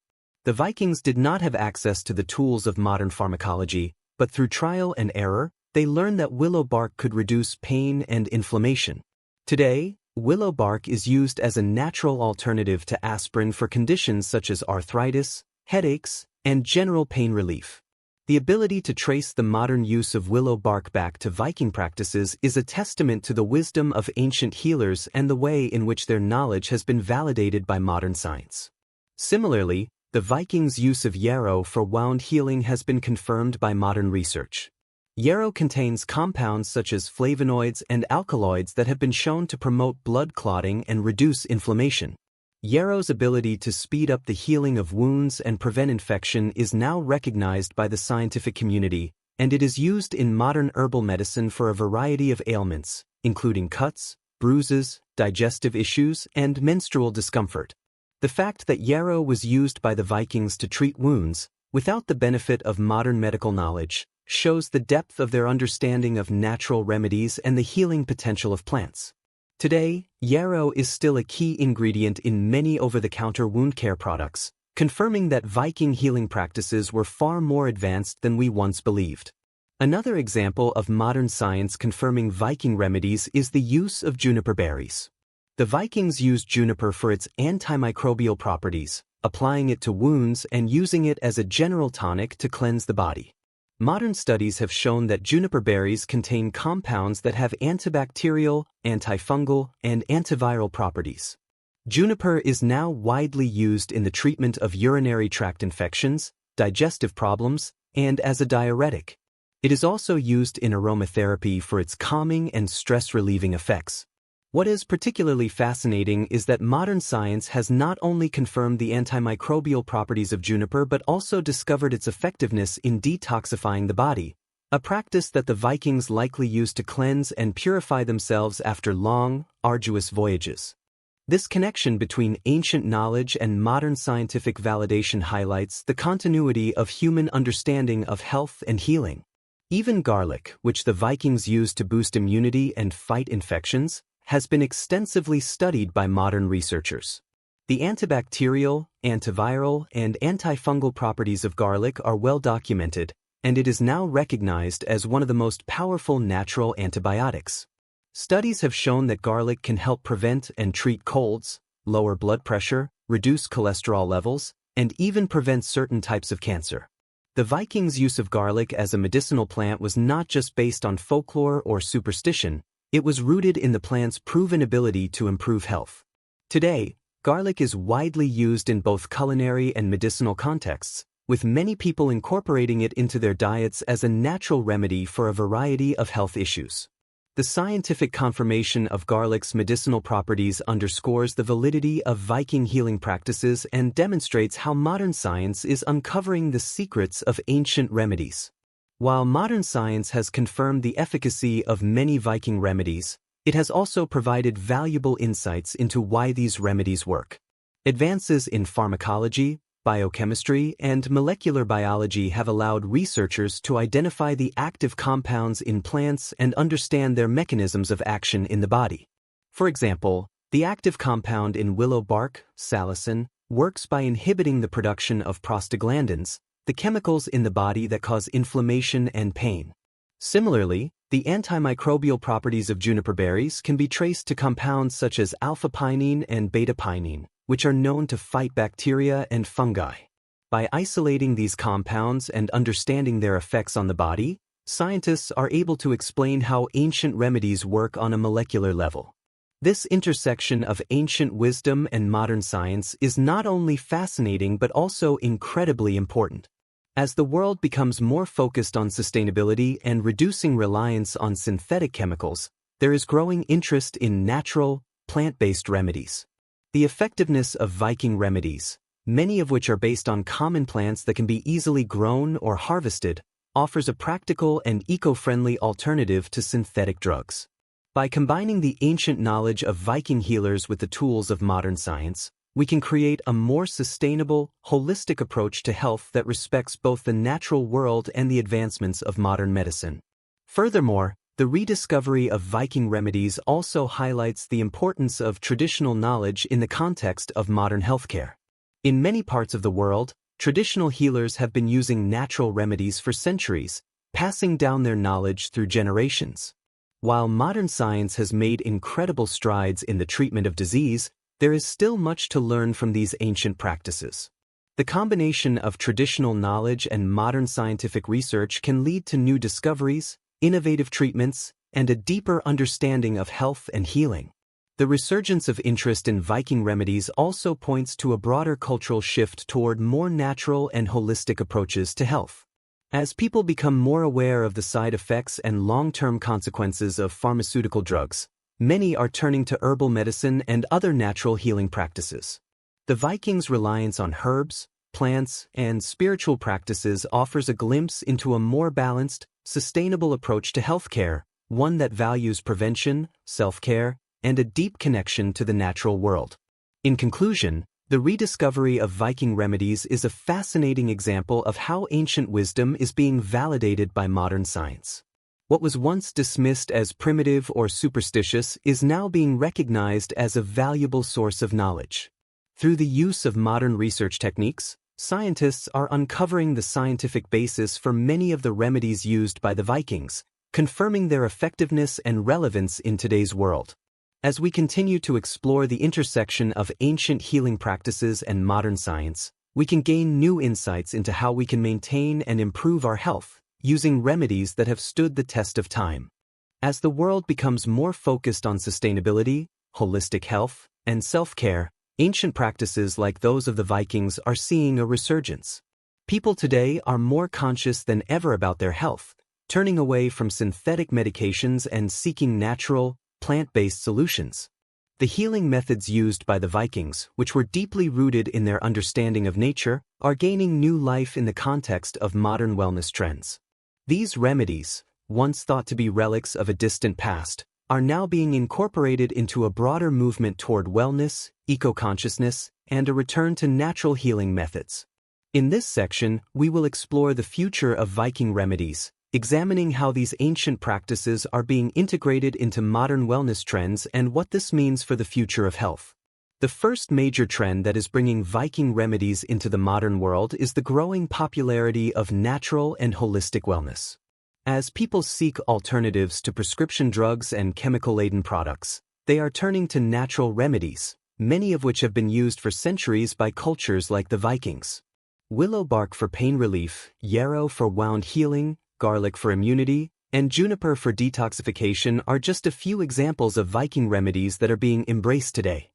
The Vikings did not have access to the tools of modern pharmacology, but through trial and error, they learned that willow bark could reduce pain and inflammation. Today, willow bark is used as a natural alternative to aspirin for conditions such as arthritis, headaches, and general pain relief. The ability to trace the modern use of willow bark back to Viking practices is a testament to the wisdom of ancient healers and the way in which their knowledge has been validated by modern science. Similarly, the Vikings' use of yarrow for wound healing has been confirmed by modern research. Yarrow contains compounds such as flavonoids and alkaloids that have been shown to promote blood clotting and reduce inflammation. Yarrow's ability to speed up the healing of wounds and prevent infection is now recognized by the scientific community, and it is used in modern herbal medicine for a variety of ailments, including cuts, bruises, digestive issues, and menstrual discomfort. The fact that yarrow was used by the Vikings to treat wounds, without the benefit of modern medical knowledge, shows the depth of their understanding of natural remedies and the healing potential of plants. Today, yarrow is still a key ingredient in many over-the-counter wound care products, confirming that Viking healing practices were far more advanced than we once believed. Another example of modern science confirming Viking remedies is the use of juniper berries. The Vikings used juniper for its antimicrobial properties, applying it to wounds and using it as a general tonic to cleanse the body. Modern studies have shown that juniper berries contain compounds that have antibacterial, antifungal, and antiviral properties. Juniper is now widely used in the treatment of urinary tract infections, digestive problems, and as a diuretic. It is also used in aromatherapy for its calming and stress-relieving effects. What is particularly fascinating is that modern science has not only confirmed the antimicrobial properties of juniper but also discovered its effectiveness in detoxifying the body, a practice that the Vikings likely used to cleanse and purify themselves after long, arduous voyages. This connection between ancient knowledge and modern scientific validation highlights the continuity of human understanding of health and healing. Even garlic, which the Vikings used to boost immunity and fight infections, has been extensively studied by modern researchers. The antibacterial, antiviral, and antifungal properties of garlic are well documented, and it is now recognized as one of the most powerful natural antibiotics. Studies have shown that garlic can help prevent and treat colds, lower blood pressure, reduce cholesterol levels, and even prevent certain types of cancer. The Vikings' use of garlic as a medicinal plant was not just based on folklore or superstition. It was rooted in the plant's proven ability to improve health. Today, garlic is widely used in both culinary and medicinal contexts, with many people incorporating it into their diets as a natural remedy for a variety of health issues. The scientific confirmation of garlic's medicinal properties underscores the validity of Viking healing practices and demonstrates how modern science is uncovering the secrets of ancient remedies. While modern science has confirmed the efficacy of many Viking remedies, it has also provided valuable insights into why these remedies work. Advances in pharmacology, biochemistry, and molecular biology have allowed researchers to identify the active compounds in plants and understand their mechanisms of action in the body. For example, the active compound in willow bark, salicin, works by inhibiting the production of prostaglandins, the chemicals in the body that cause inflammation and pain. Similarly, the antimicrobial properties of juniper berries can be traced to compounds such as alpha-pinene and beta-pinene, which are known to fight bacteria and fungi. By isolating these compounds and understanding their effects on the body, scientists are able to explain how ancient remedies work on a molecular level. This intersection of ancient wisdom and modern science is not only fascinating but also incredibly important. As the world becomes more focused on sustainability and reducing reliance on synthetic chemicals, there is growing interest in natural, plant-based remedies. The effectiveness of Viking remedies, many of which are based on common plants that can be easily grown or harvested, offers a practical and eco-friendly alternative to synthetic drugs. By combining the ancient knowledge of Viking healers with the tools of modern science, we can create a more sustainable, holistic approach to health that respects both the natural world and the advancements of modern medicine. Furthermore, the rediscovery of Viking remedies also highlights the importance of traditional knowledge in the context of modern healthcare. In many parts of the world, traditional healers have been using natural remedies for centuries, passing down their knowledge through generations. While modern science has made incredible strides in the treatment of disease, there is still much to learn from these ancient practices. The combination of traditional knowledge and modern scientific research can lead to new discoveries, innovative treatments, and a deeper understanding of health and healing. The resurgence of interest in Viking remedies also points to a broader cultural shift toward more natural and holistic approaches to health. As people become more aware of the side effects and long-term consequences of pharmaceutical drugs, many are turning to herbal medicine and other natural healing practices. The Vikings' reliance on herbs, plants, and spiritual practices offers a glimpse into a more balanced, sustainable approach to healthcare, one that values prevention, self-care, and a deep connection to the natural world. In conclusion, the rediscovery of Viking remedies is a fascinating example of how ancient wisdom is being validated by modern science. What was once dismissed as primitive or superstitious is now being recognized as a valuable source of knowledge. Through the use of modern research techniques, scientists are uncovering the scientific basis for many of the remedies used by the Vikings, confirming their effectiveness and relevance in today's world. As we continue to explore the intersection of ancient healing practices and modern science, we can gain new insights into how we can maintain and improve our health, using remedies that have stood the test of time. As the world becomes more focused on sustainability, holistic health, and self-care, ancient practices like those of the Vikings are seeing a resurgence. People today are more conscious than ever about their health, turning away from synthetic medications and seeking natural, plant-based solutions. The healing methods used by the Vikings, which were deeply rooted in their understanding of nature, are gaining new life in the context of modern wellness trends. These remedies, once thought to be relics of a distant past, are now being incorporated into a broader movement toward wellness, eco-consciousness, and a return to natural healing methods. In this section, we will explore the future of Viking remedies, examining how these ancient practices are being integrated into modern wellness trends and what this means for the future of health. The first major trend that is bringing Viking remedies into the modern world is the growing popularity of natural and holistic wellness. As people seek alternatives to prescription drugs and chemical-laden products, they are turning to natural remedies, many of which have been used for centuries by cultures like the Vikings. Willow bark for pain relief, yarrow for wound healing, garlic for immunity, and juniper for detoxification are just a few examples of Viking remedies that are being embraced today.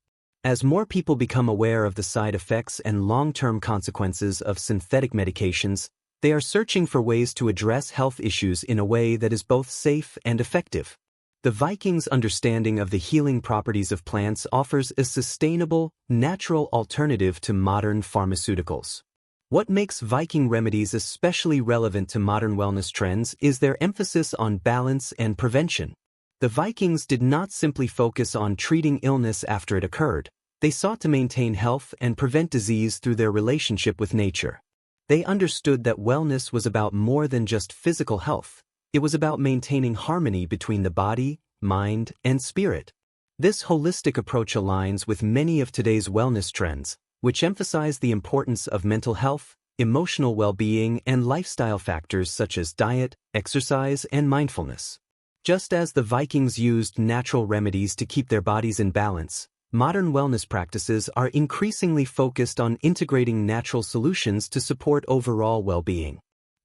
As more people become aware of the side effects and long-term consequences of synthetic medications, they are searching for ways to address health issues in a way that is both safe and effective. The Vikings' understanding of the healing properties of plants offers a sustainable, natural alternative to modern pharmaceuticals. What makes Viking remedies especially relevant to modern wellness trends is their emphasis on balance and prevention. The Vikings did not simply focus on treating illness after it occurred. They sought to maintain health and prevent disease through their relationship with nature. They understood that wellness was about more than just physical health. It was about maintaining harmony between the body, mind, and spirit. This holistic approach aligns with many of today's wellness trends, which emphasize the importance of mental health, emotional well-being, and lifestyle factors such as diet, exercise, and mindfulness. Just as the Vikings used natural remedies to keep their bodies in balance, modern wellness practices are increasingly focused on integrating natural solutions to support overall well-being.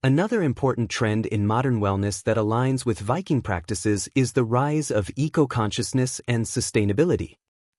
Another important trend in modern wellness that aligns with Viking practices is the rise of eco-consciousness and sustainability.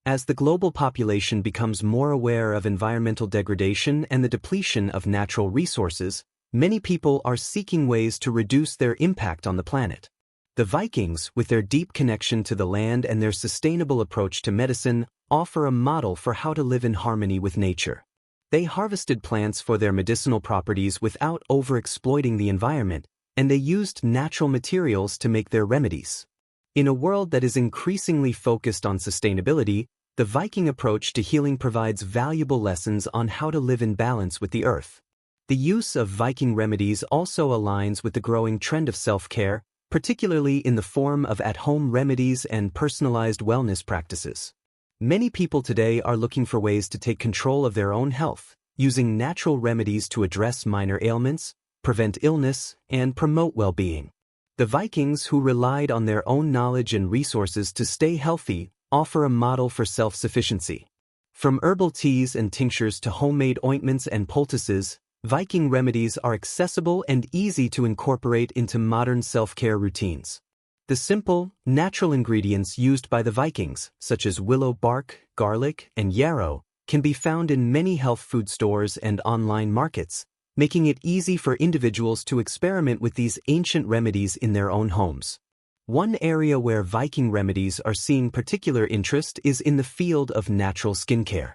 As the global population becomes more aware of environmental degradation and the depletion of natural resources, many people are seeking ways to reduce their impact on the planet. The Vikings, with their deep connection to the land and their sustainable approach to medicine, offer a model for how to live in harmony with nature. They harvested plants for their medicinal properties without overexploiting the environment, and they used natural materials to make their remedies. In a world that is increasingly focused on sustainability, the Viking approach to healing provides valuable lessons on how to live in balance with the earth. The use of Viking remedies also aligns with the growing trend of self-care, particularly in the form of at-home remedies and personalized wellness practices. Many people today are looking for ways to take control of their own health, using natural remedies to address minor ailments, prevent illness, and promote well-being. The Vikings, who relied on their own knowledge and resources to stay healthy, offer a model for self-sufficiency. From herbal teas and tinctures to homemade ointments and poultices, Viking remedies are accessible and easy to incorporate into modern self-care routines. The simple, natural ingredients used by the Vikings, such as willow bark, garlic, and yarrow, can be found in many health food stores and online markets, making it easy for individuals to experiment with these ancient remedies in their own homes. One area where Viking remedies are seeing particular interest is in the field of natural skincare.